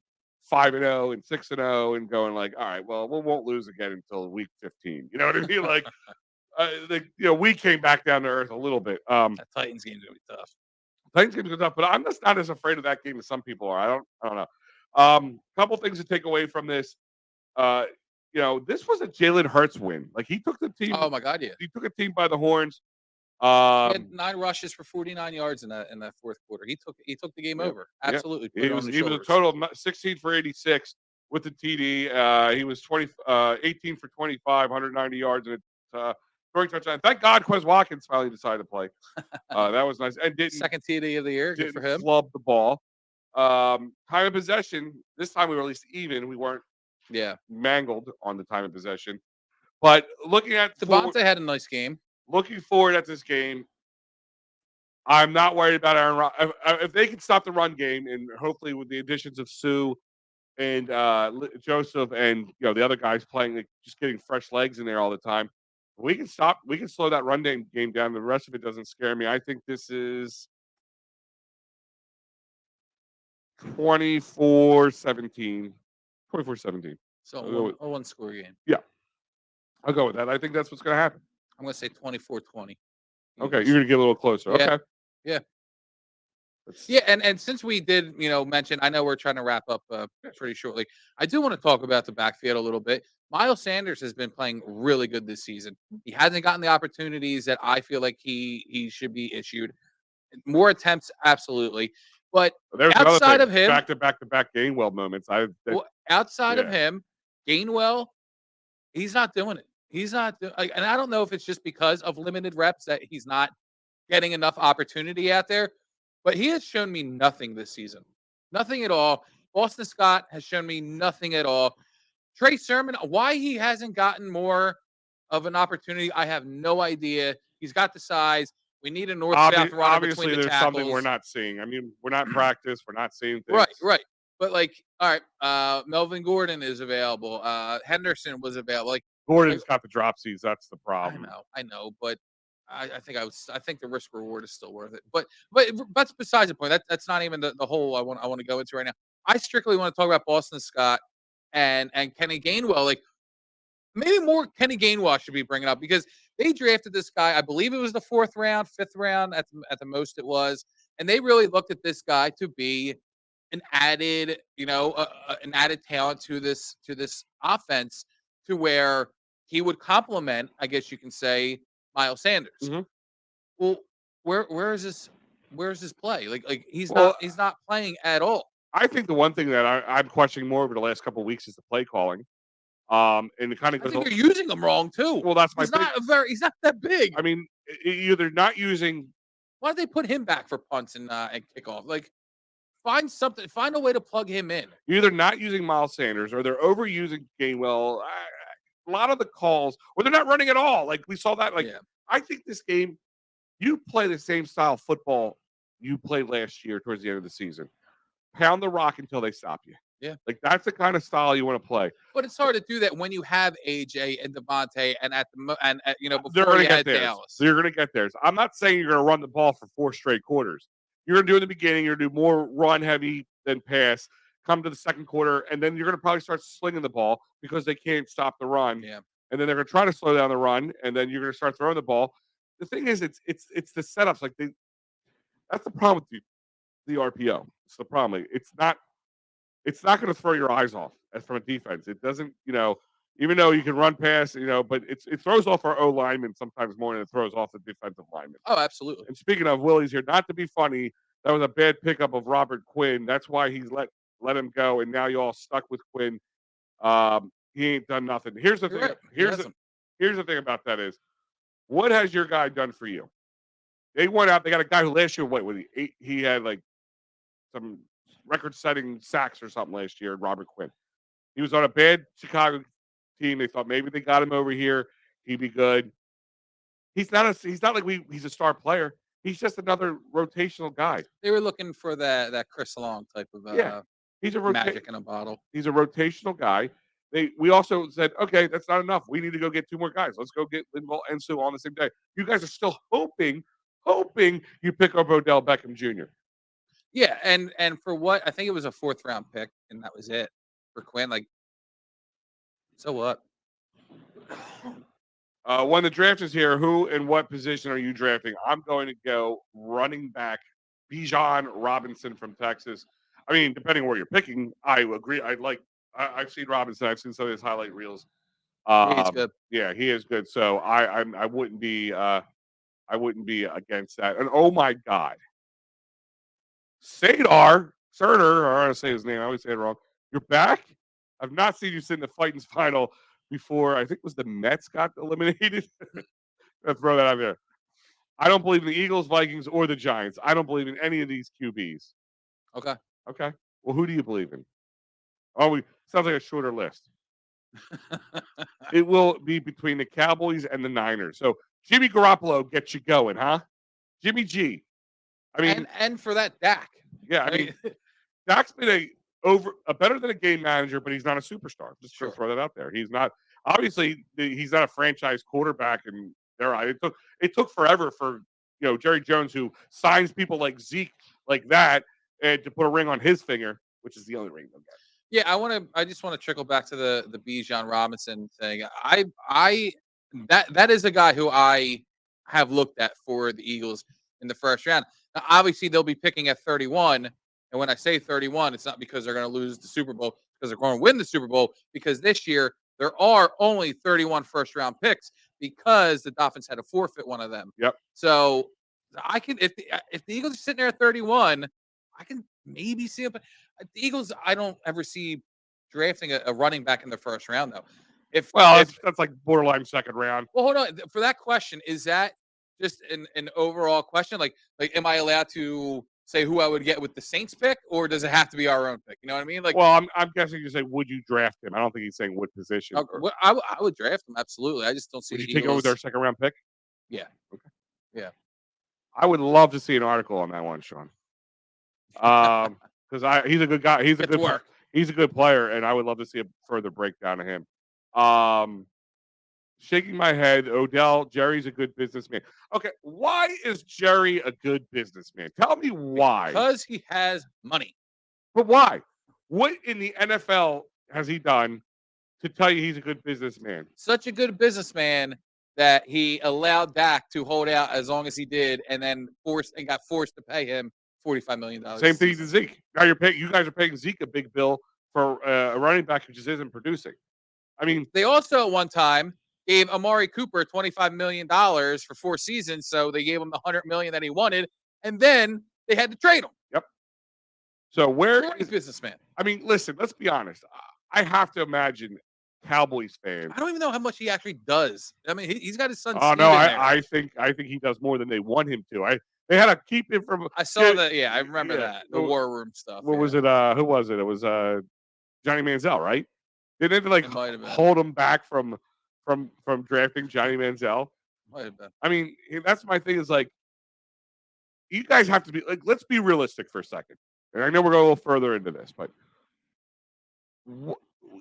5-0 and 6-0 and going like, all right, well, we won't lose again until week 15. You know what I mean? Like, we came back down to earth a little bit. That Titans game's gonna be tough. Titans game's gonna be tough, but I'm just not as afraid of that game as some people are. I don't know. Couple things to take away from this. This was a Jalen Hurts win. Like, he took the team. Oh my God, yeah. He took a team by the horns. He had 9 rushes for 49 yards in that 4th quarter. He took the game over. Absolutely. He was a total of 16 for 86 with the TD. He was 18 for 25, 190 yards, and throwing touchdown. Thank God Quez Watkins finally decided to play. That was nice. And didn't second TD of the year. Good for him. Flub the ball. Time of possession. This time we were at least even. We weren't mangled on the time of possession. But looking at Devontae had a nice game. looking forward at this game. I'm not worried about Aaron Rodgers. If they can stop the run game, and hopefully with the additions of Sue and Joseph and the other guys playing, like, just getting fresh legs in there all the time, we can slow that run game down. The rest of it doesn't scare me. I think this is 24-17. 24-17. So a one-score game. Yeah. I'll go with that. I think that's what's going to happen. I'm going to say 24-20. Okay, you're going to get a little closer. Yeah. Okay. Yeah. Yeah, and since we did, mention, I know we're trying to wrap up pretty shortly. I do want to talk about the backfield a little bit. Miles Sanders has been playing really good this season. He hasn't gotten the opportunities that I feel like he should be issued. More attempts, absolutely. But outside of him, back-to-back Gainwell moments. Outside of him, Gainwell, he's not doing it. He's not, and I don't know if it's just because of limited reps that he's not getting enough opportunity out there. But he has shown me nothing this season. Nothing at all. Boston Scott has shown me nothing at all. Trey Sermon, why he hasn't gotten more of an opportunity, I have no idea. He's got the size. We need a north-south runner obviously, between the there's tackles. something we're not seeing. I mean, we're not in practice. We're not seeing things. Right. But, all right, Melvin Gordon is available. Henderson was available. Gordon's got the dropsies. That's the problem. I know, but I think the risk reward is still worth it. But that's besides the point. That's not even the whole I want to go into right now. I strictly want to talk about Boston Scott and Kenny Gainwell. Maybe more Kenny Gainwell should be bringing up because they drafted this guy. I believe it was the 4th round, 5th round at the most it was, and they really looked at this guy to be an added an added talent to this offense to where he would complement, I guess you can say, Miles Sanders. Mm-hmm. Well, where is this play? He's not playing at all. I think the one thing that I'm questioning more over the last couple of weeks is the play calling. And it kind of goes. I think you're using him wrong too. Well, that's my. He's not that big. I mean, either not using. Why did they put him back for punts and kickoff? Find something. Find a way to plug him in. You're either not using Miles Sanders or they're overusing Gainwell. A lot of the calls, or they're not running at all. We saw that. I think this game, you play the same style of football you played last year towards the end of the season. Pound the rock until they stop you. Yeah. That's the kind of style you want to play. But it's hard to do that when you have AJ and Devontae and before they're going to get theirs. Dallas. So you're going to get theirs. I'm not saying you're going to run the ball for 4 straight quarters. You're going to do in the beginning, you're going to do more run heavy than pass. Come to the second quarter, and then you're going to probably start slinging the ball because they can't stop the run. Yeah. And then they're going to try to slow down the run, and then you're going to start throwing the ball. The thing is, it's the setups. That's the problem with the RPO. It's the problem. It's not going to throw your eyes off as from a defense. It doesn't, even though you can run past, but it throws off our O linemen sometimes more than it throws off the defensive linemen. Oh, absolutely. And speaking of Willie's here, not to be funny, that was a bad pickup of Robert Quinn. That's why he's let him go, and now you all stuck with Quinn. He ain't done nothing. Here's the thing. Right. Here's the thing about that is, what has your guy done for you? They went out. They got a guy who last year, he had some record-setting sacks or something last year. Robert Quinn. He was on a bad Chicago team. They thought maybe they got him over here. He'd be good. He's not he's a star player. He's just another rotational guy. They were looking for that Chris Long type of he's a magic in a bottle. He's a rotational guy. We also said, okay, that's not enough. We need to go get 2 more guys. Let's go get Linval and Sue on the same day. You guys are still hoping you pick up Odell Beckham Jr. Yeah, and for what? I think it was a 4th round pick, and that was it for Quinn. So what? When the draft is here, who and what position are you drafting? I'm going to go running back Bijan Robinson from Texas. I mean, depending on where you're picking, I agree. I've seen Robinson. I've seen some of his highlight reels. He's good. Yeah, he is good. So I wouldn't be against that. And oh my God, Cerner, or I say his name. I always say it wrong. You're back. I've not seen you sit in the Titans final before. I think it was the Mets got eliminated. Let's throw that out there. I don't believe in the Eagles, Vikings, or the Giants. I don't believe in any of these QBs. Okay. Well, who do you believe in? Sounds like a shorter list. It will be between the Cowboys and the Niners. So Jimmy Garoppolo gets you going, huh? Jimmy G. I mean, and for that Dak. yeah, I mean, Dak's been a better than a game manager, but he's not a superstar. Just to throw that out there. He's not obviously he's not a franchise quarterback, and it took forever for Jerry Jones, who signs people like Zeke like that, and to put a ring on his finger, which is the only ring they'll get. Yeah, I just want to trickle back to the Bijan Robinson thing. That is a guy who I have looked at for the Eagles in the first round. Now, obviously, they'll be picking at 31, and when I say 31, it's not because they're going to lose the Super Bowl, because they're going to win the Super Bowl. Because this year there are only 31 first-round picks because the Dolphins had to forfeit one of them. Yep. So I can if the Eagles are sitting there at 31, I can maybe see it. But the Eagles, I don't ever see drafting a running back in the first round, though. That's like borderline second round. Well, hold on. For that question, is that just an overall question? Like, am I allowed to say who I would get with the Saints pick, or does it have to be our own pick? You know what I mean? Like, well, I'm guessing you say, would you draft him? I don't think he's saying what position. Well, I would draft him, absolutely. I just don't see. Would you take him with their second round pick? Yeah. Okay. Yeah. I would love to see an article on that one, Sean. Because he's a good guy. He's a good player, and I would love to see a further breakdown of him. Shaking my head, Odell, Jerry's a good businessman. Okay, why is Jerry a good businessman? Tell me why. Because he has money. But why? What in the NFL has he done to tell you he's a good businessman? Such a good businessman that he allowed Dak to hold out as long as he did, and then got forced to pay him $45 million. Same thing to Zeke. Now you guys are paying Zeke a big bill for a running back who just isn't producing. I mean, they also at one time gave Amari Cooper $25 million for 4 seasons, so they gave him the $100 million that he wanted, and then they had to trade him. Yep. So where is businessman? I mean, listen. Let's be honest. I have to imagine Cowboys fans. I don't even know how much he actually does. I mean, he's got his son. Oh Steve no, in there. I think he does more than they want him to. They had to keep him from. I saw that. Yeah, I remember that the war room stuff. What was it? Who was it? It was Johnny Manziel, right? They didn't hold him back from drafting Johnny Manziel. Might have been. I mean, that's my thing. Is like, you guys have to be like, let's be realistic for a second. And I know we're going a little further into this, but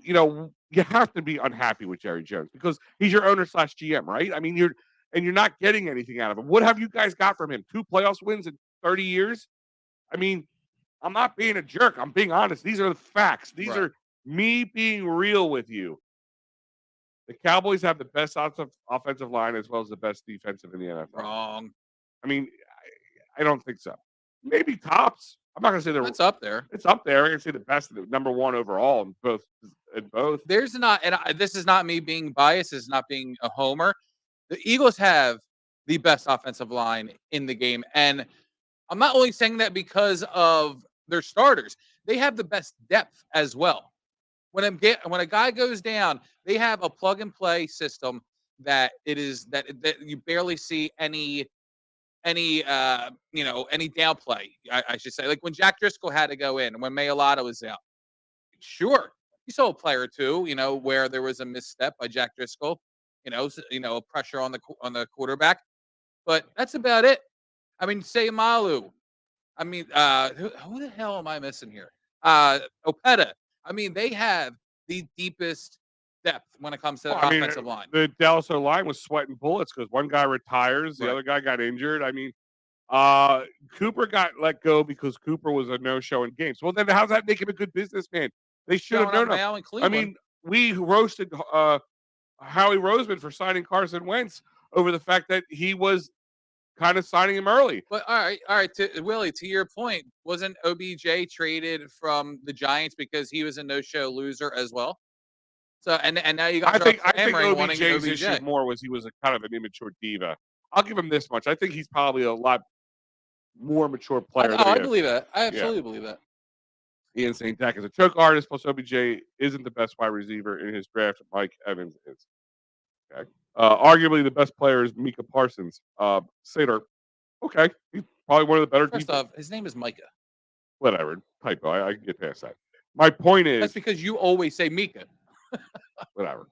you have to be unhappy with Jerry Jones because he's your owner / GM, right? I mean, you're not getting anything out of him. What have you guys got from him? 2 playoffs wins in 30 years? I mean, I'm not being a jerk. I'm being honest. These are the facts. These are me being real with you. The Cowboys have the best offensive line as well as the best defensive in the NFL. Wrong. I mean, I don't think so. Maybe tops. I'm not going to say they're. It's up there. It's up there. I'm going to say the best, number one overall in both. There's not, and this is not me being biased. This is not being a homer. The Eagles have the best offensive line in the game, and I'm not only saying that because of their starters. They have the best depth as well. When a guy goes down, they have a plug and play system that you barely see any downplay, I should say. Like when Jack Driscoll had to go in, and when Mailata was out. Sure, you saw a player or two, where there was a misstep by Jack Driscoll, pressure on the quarterback, but that's about it. I mean, Sayamalu. I mean, who the hell am I missing here? Opeta. I mean, they have the deepest depth when it comes to the offensive line. The Dallas O-line was sweating bullets because one guy retires, the other guy got injured. I mean, Cooper got let go because Cooper was a no-show in games. Well, then how's that make him a good businessman? They should have known him. I mean, we roasted Howie Roseman for signing Carson Wentz over the fact that he was kind of signing him early. But all right, Willie, to your point, wasn't OBJ traded from the Giants because he was a no-show loser as well? So and now you got. I think OBJ's issue more was he was a kind of an immature diva. I'll give him this much. I think he's probably a lot more mature player. I believe that. I absolutely believe that. Ian St. Dak is a choke artist, plus OBJ isn't the best wide receiver in his draft. Mike Evans is. Okay. Arguably the best player is Micah Parsons. Sater. Okay. He's probably one of the better. First off, his name is Micah. Whatever. Typo. I can get past that. My point is. That's because you always say Micah. Whatever.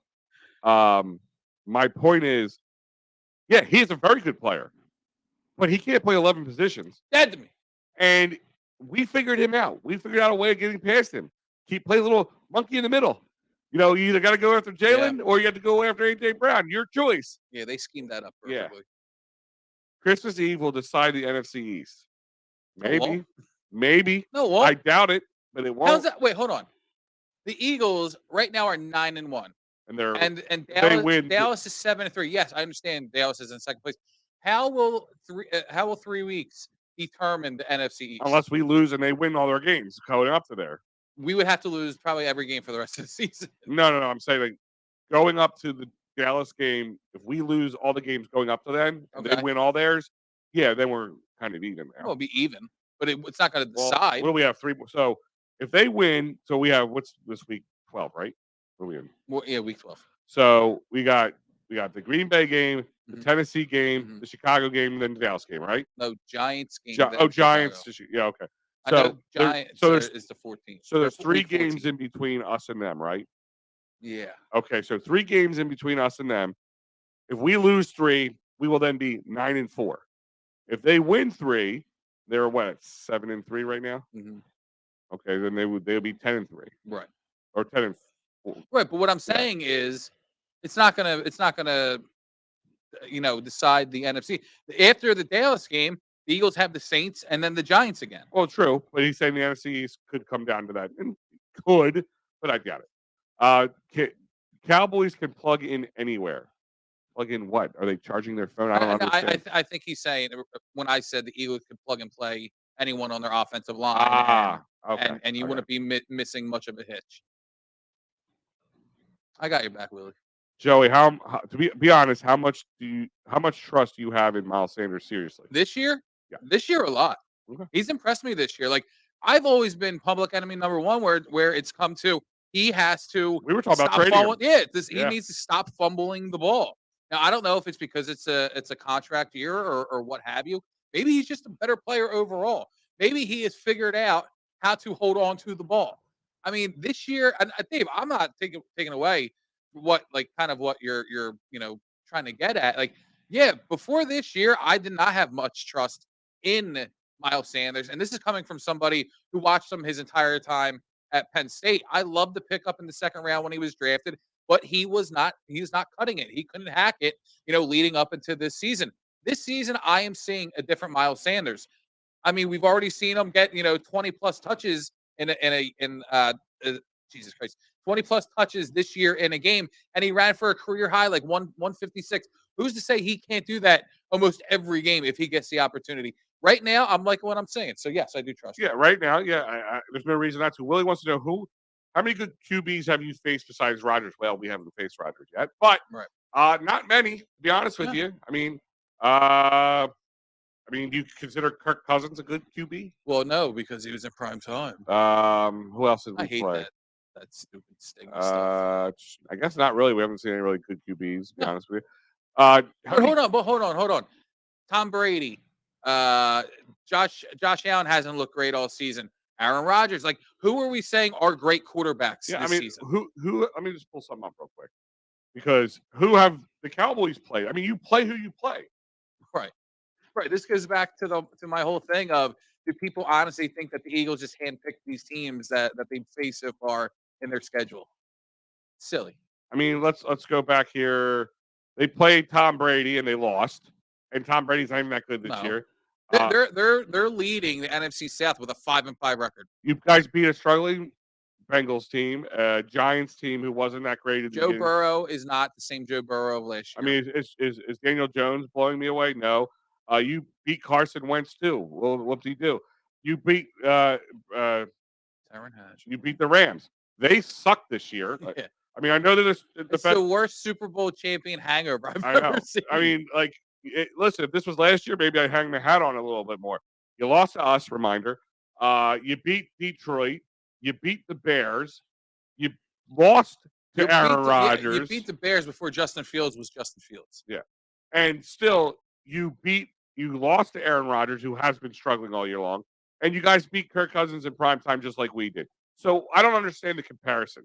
My point is, Yeah, he is a very good player, but he can't play 11 positions. Dead to me. And we figured him out. We figured out a way of getting past him. Play a little monkey in the middle. You know, you either got to go after Jalen or you have to go after AJ Brown. Your choice. Yeah, they schemed that up Yeah. perfectly. Christmas Eve will decide the NFC East. Maybe. Maybe. No, what? I doubt it, but it won't. How's that? Wait, hold on. The Eagles right now are 9-1. And they're and they Dallas, win. Dallas is 7-3. Yes, I understand Dallas is in second place. How will 3 weeks determine the NFC East? Unless we lose and they win all their games going up to there. We would have to lose probably every game for the rest of the season. No. I'm saying like, going up to the Dallas game, if we lose all the games going up to them and they win all theirs, then we're kind of even now. It'll be even, but it's not going to decide. What do we have? 3 more. So if they win, so we have what's this week? 12, right? What are we in? Well, yeah, week 12. So we got the Green Bay game, the Tennessee game, the Chicago game, and then the Dallas game, right? No, Giants game. Giants. Yeah, okay. So Giants is the 14th. So there's 3 games in between us and them, right? Yeah. Okay, so 3 games in between us and them. If we lose 3, we will then be 9-4. If they win 3, they're what, 7-3 right now? Mm-hmm. Okay, then they'll be 10-3. Right. Or 10-4. Right, but what I'm saying is, it's not gonna, decide the NFC. After the Dallas game, the Eagles have the Saints and then the Giants again. Well, true, but he's saying the NFC East could come down to that, and could, but I doubt it. Cowboys can plug in anywhere. Plug in what? Are they charging their phone? I don't understand. I think he's saying when I said the Eagles could plug and play anyone on their offensive line, okay, and you wouldn't be missing much of a hitch. I got your back, Willie. Joey, how to be honest, how much trust do you have in Miles Sanders? Seriously, this year? Yeah, this year a lot. Okay. He's impressed me this year. Like, I've always been public enemy number one, where it's come to he has to. We were talking about trading him. Yeah, he needs to stop fumbling the ball. Now, I don't know if it's because it's a contract year or what have you. Maybe he's just a better player overall. Maybe he has figured out how to hold on to the ball. I mean, this year, and Dave, I'm not taking away what you're trying to get at. Like, yeah, before this year, I did not have much trust in Miles Sanders, and this is coming from somebody who watched him his entire time at Penn State. I loved the pickup in the second round when he was drafted, but he was not cutting it. He couldn't hack it, leading up into this season. This season, I am seeing a different Miles Sanders. I mean, we've already seen him get 20 plus touches in Jesus Christ, 20 plus touches this year in a game, and he ran for a career high like 156. Who's to say he can't do that almost every game if he gets the opportunity? Right now, I'm liking what I'm saying. So yes, I do trust him. Yeah, right now, there's no reason not to. Willie wants to know how many good QBs have you faced besides Rodgers? Well, we haven't faced Rodgers yet, but not many. To be honest with you, I mean, do you consider Kirk Cousins a good QB? Well, no, because he was in prime time. Who else did we play? That stupid stigma stuff. I guess not really. We haven't seen any really good QBs, to be honest with you. Hold on. Tom Brady. Josh Allen hasn't looked great all season. Aaron Rodgers. Like, who are we saying are great quarterbacks this season? Who? Let me just pull something up real quick. Because who have the Cowboys played? I mean, you play who you play. Right. This goes back to my whole thing of, do people honestly think that the Eagles just handpicked these teams that they've faced so far in their schedule? Silly. I mean, let's go back here. They played Tom Brady and they lost, and Tom Brady's not even that good this year. They're leading the NFC South with a 5-5 record. You guys beat a struggling Bengals team, Giants team who wasn't that great. Joe Burrow is not the same Joe Burrow of last year. I mean, is Daniel Jones blowing me away? No. You beat Carson Wentz too. Well, what did he do? You beat Tyron Hatch. You beat the Rams. They suck this year. Yeah. I mean, I know that it's the worst Super Bowl champion hangover I've ever seen. I mean, like, listen, if this was last year, maybe I'd hang the hat on a little bit more. You lost to us, reminder. You beat Detroit. You beat the Bears. You lost to Aaron Rodgers. You beat the Bears before Justin Fields was Justin Fields. Yeah. And still, you lost to Aaron Rodgers, who has been struggling all year long. And you guys beat Kirk Cousins in primetime just like we did. So I don't understand the comparison.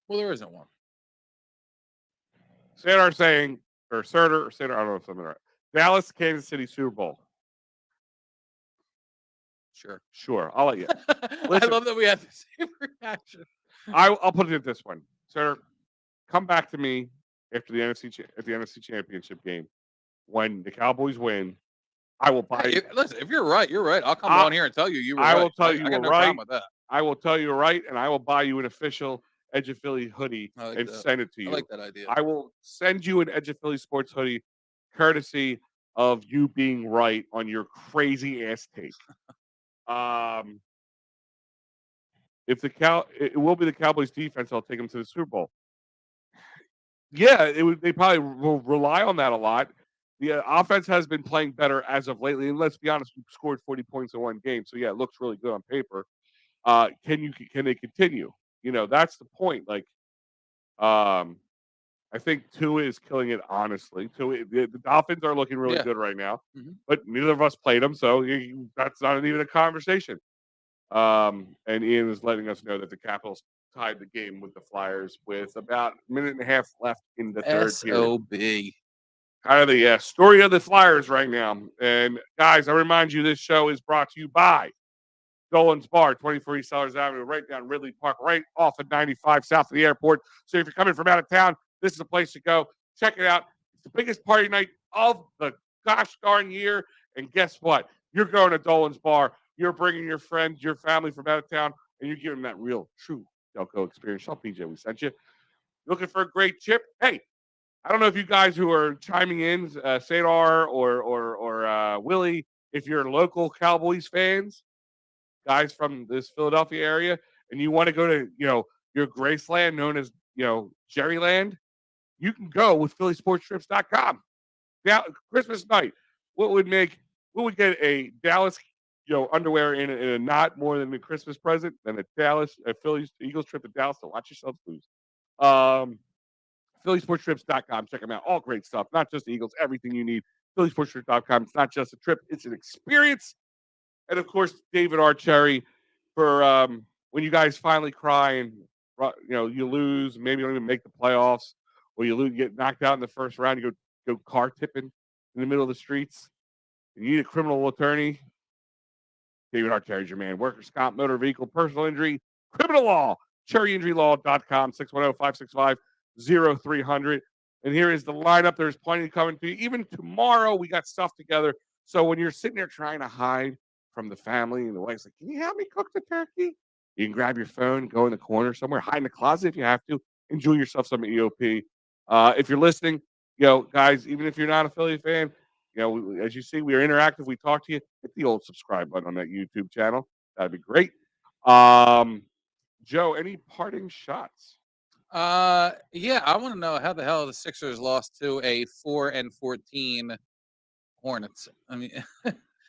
Well, there isn't one. Sadar saying or Surter or Sitter. I don't know if something right. Dallas, Kansas City, Super Bowl. Sure. I'll let you. I Listen. love that we had the same reaction. I'll put it this one, Surter. Come back to me after the NFC Championship game when the Cowboys win. I will buy. Hey, listen, if you're right, you're right. I'll come on here and tell you were right. I will tell you I were got no right. problem with that. I will tell you right, and I will buy you an official Edge of Philly hoodie and send it to you. I like that idea. I will send you an Edge of Philly sports hoodie, courtesy of you being right on your crazy ass take. If it will be the Cowboys defense, I'll take them to the Super Bowl. Yeah, they probably will rely on that a lot. The offense has been playing better as of lately, and let's be honest, we scored 40 points in one game, so yeah, it looks really good on paper. Can they continue? That's the point. Like, I think Tua is killing it. Honestly, the Dolphins are looking really good right now, but neither of us played them, so that's not even a conversation. And Ian is letting us know that the Capitals tied the game with the Flyers with about a minute and a half left in the third period. SOB. Kind of the story of the Flyers right now. And guys, I remind you, this show is brought to you by Dolan's Bar, 24 East Sellers Avenue, right down Ridley Park, right off of 95 south of the airport. So if you're coming from out of town, this is the place to go. Check it out. It's the biggest party night of the gosh darn year. And guess what? You're going to Dolan's Bar. You're bringing your friends, your family from out of town, and you're giving them that real, true Delco experience. Tell PJ we sent you. Looking for a great chip? Hey, I don't know if you guys who are chiming in, Sadar or Willie, if you're local Cowboys fans, guys from this Philadelphia area, and you want to go to, your Graceland, known as, Jerryland, you can go with PhillySportsTrips.com. Now, Christmas night, what would get a Dallas, underwear in a not more than a Christmas present than a Phillies Eagles trip to Dallas to watch yourselves lose. PhillySportsTrips.com. Check them out. All great stuff. Not just the Eagles, everything you need. PhillySportsTrips.com. It's not just a trip, it's an experience. And of course, David R. Cherry for when you guys finally cry and you lose, maybe you don't even make the playoffs, or you get knocked out in the first round, you go car tipping in the middle of the streets, and you need a criminal attorney. David R. Cherry's your man. Workers' comp, motor vehicle, personal injury, criminal law. CherryInjuryLaw.com, 610-565-0300. And here is the lineup. There's plenty coming to you. Even tomorrow, we got stuff together. So when you're sitting there trying to hide from the family and the wife's like, can you help me cook the turkey? You can grab your phone, go in the corner somewhere, hide in the closet if you have to. Enjoy yourself some EOP. If you're listening, guys, even if you're not a Philly fan, as you see, we are interactive. We talk to you. Hit the old subscribe button on that YouTube channel. That'd be great. Joe, any parting shots? Yeah, I want to know how the hell the Sixers lost to a 4-14 Hornets. I mean,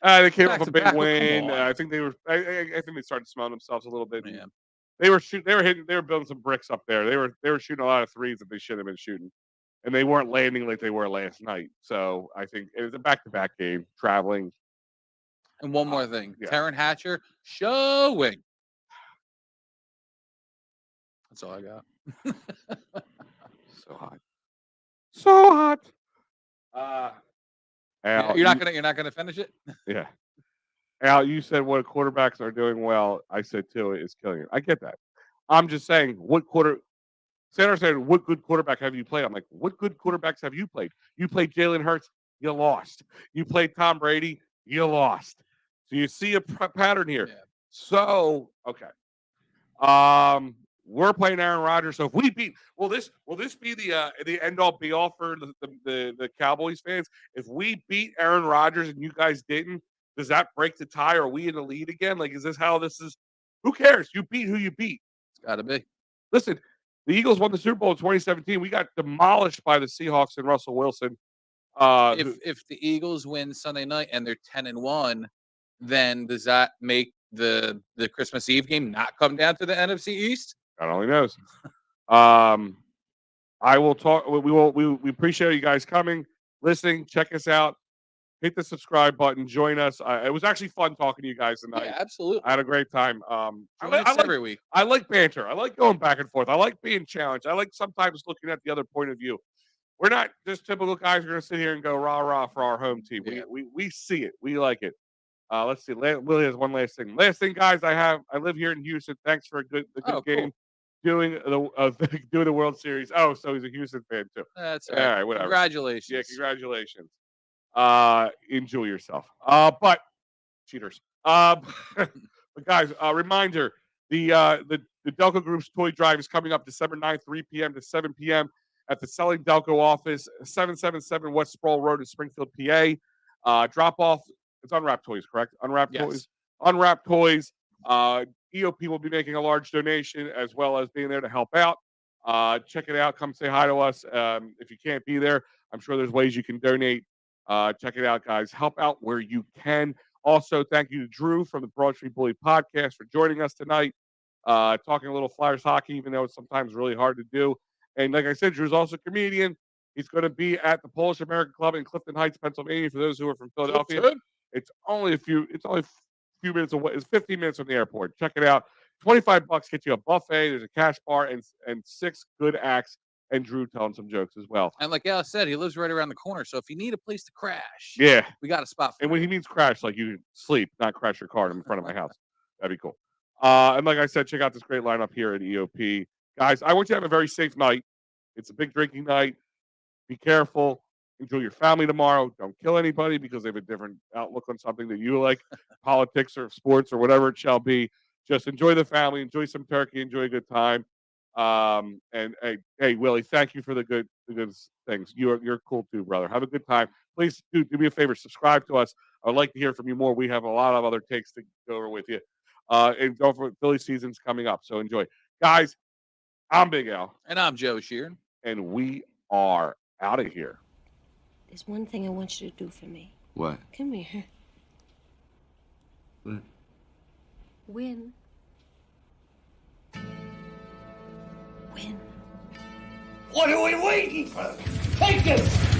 they came off a big back, win. I think they were. I think they started smelling themselves a little bit. Yeah. They were shooting. They were hitting. They were building some bricks up there. They were shooting a lot of threes that they shouldn't have been shooting, and they weren't landing like they were last night. So I think it was a back-to-back game, traveling. And one more thing, yeah. Taryn Hatcher showing. That's all I got. So hot. Al, you're not gonna finish it. Yeah. Al, you said what quarterbacks are doing well. I said Tua is killing it. I get that. I'm just saying, Sanders said, what good quarterback have you played? I'm like, what good quarterbacks have you played? You played Jalen Hurts, you lost. You played Tom Brady, you lost. So you see a pattern here. Yeah. So, okay. We're playing Aaron Rodgers. So if we beat, will this be the end all be all for the Cowboys fans? If we beat Aaron Rodgers and you guys didn't, does that break the tie? Are we in the lead again? Like, is this how this is? Who cares? You beat who you beat. It's got to be. Listen, the Eagles won the Super Bowl in 2017. We got demolished by the Seahawks and Russell Wilson. If the Eagles win Sunday night and they're 10-1, then does that make the Christmas Eve game not come down to the NFC East? God only knows. I will talk. We appreciate you guys coming, listening. Check us out. Hit the subscribe button. Join us. It was actually fun talking to you guys tonight. Yeah, absolutely. I had a great time. I like every week. I like banter. I like going back and forth. I like being challenged. I like sometimes looking at the other point of view. we're not just typical guys who are going to sit here and go rah rah for our home team. Yeah. We see it. We like it. Let's see. Willie has one last thing. Last thing, guys. I live here in Houston. Thanks for a good Oh, game. cool. Doing the World Series. Oh, so he's a Houston fan too. That's all right. Whatever. Congratulations. Yeah, congratulations. Enjoy yourself. But cheaters. But guys, reminder: the Delco Group's toy drive is coming up December 9th, 3 p.m. to 7 p.m. at the Selling Delco office, 777 West Sproul Road in Springfield, PA. Drop off. It's Unwrapped Toys, correct? Unwrapped Toys. Unwrapped Toys. EOP will be making a large donation as well as being there to help out. Check it out. Come say hi to us. If you can't be there, I'm sure there's ways you can donate. Check it out, guys. Help out where you can. Also, thank you to Drew from the Broad Street Bully podcast for joining us tonight, talking a little Flyers hockey, even though it's sometimes really hard to do. And like I said, Drew's also a comedian. He's going to be at the Polish American Club in Clifton Heights, Pennsylvania. For those who are from Philadelphia, it's only a few minutes away. It's 15 minutes from the airport. Check it out. $25 gets you a buffet. There's a cash bar and 6 good acts. And Drew telling some jokes as well. And like Al said, he lives right around the corner. So if you need a place to crash, yeah, we got a spot for And when he means crash, like you sleep, not crash your car in front of my house. That'd be cool. And like I said, check out this great lineup here at EOP. Guys, I want you to have a very safe night. It's a big drinking night. Be careful. Enjoy your family tomorrow. Don't kill anybody because they have a different outlook on something that you like, politics or sports or whatever it shall be. Just enjoy the family. Enjoy some turkey. Enjoy a good time. And hey, Willie, thank you for the good things. You're cool too, brother. Have a good time. Please do me a favor, subscribe to us. I'd like to hear from you more. We have a lot of other takes to go over with you. And don't forget, Philly season's coming up, so enjoy. Guys, I'm Big Al. And I'm Joe Sheeran. And we are out of here. There's one thing I want you to do for me. What? Come here. What? Win. Win. What are we waiting for? Take this!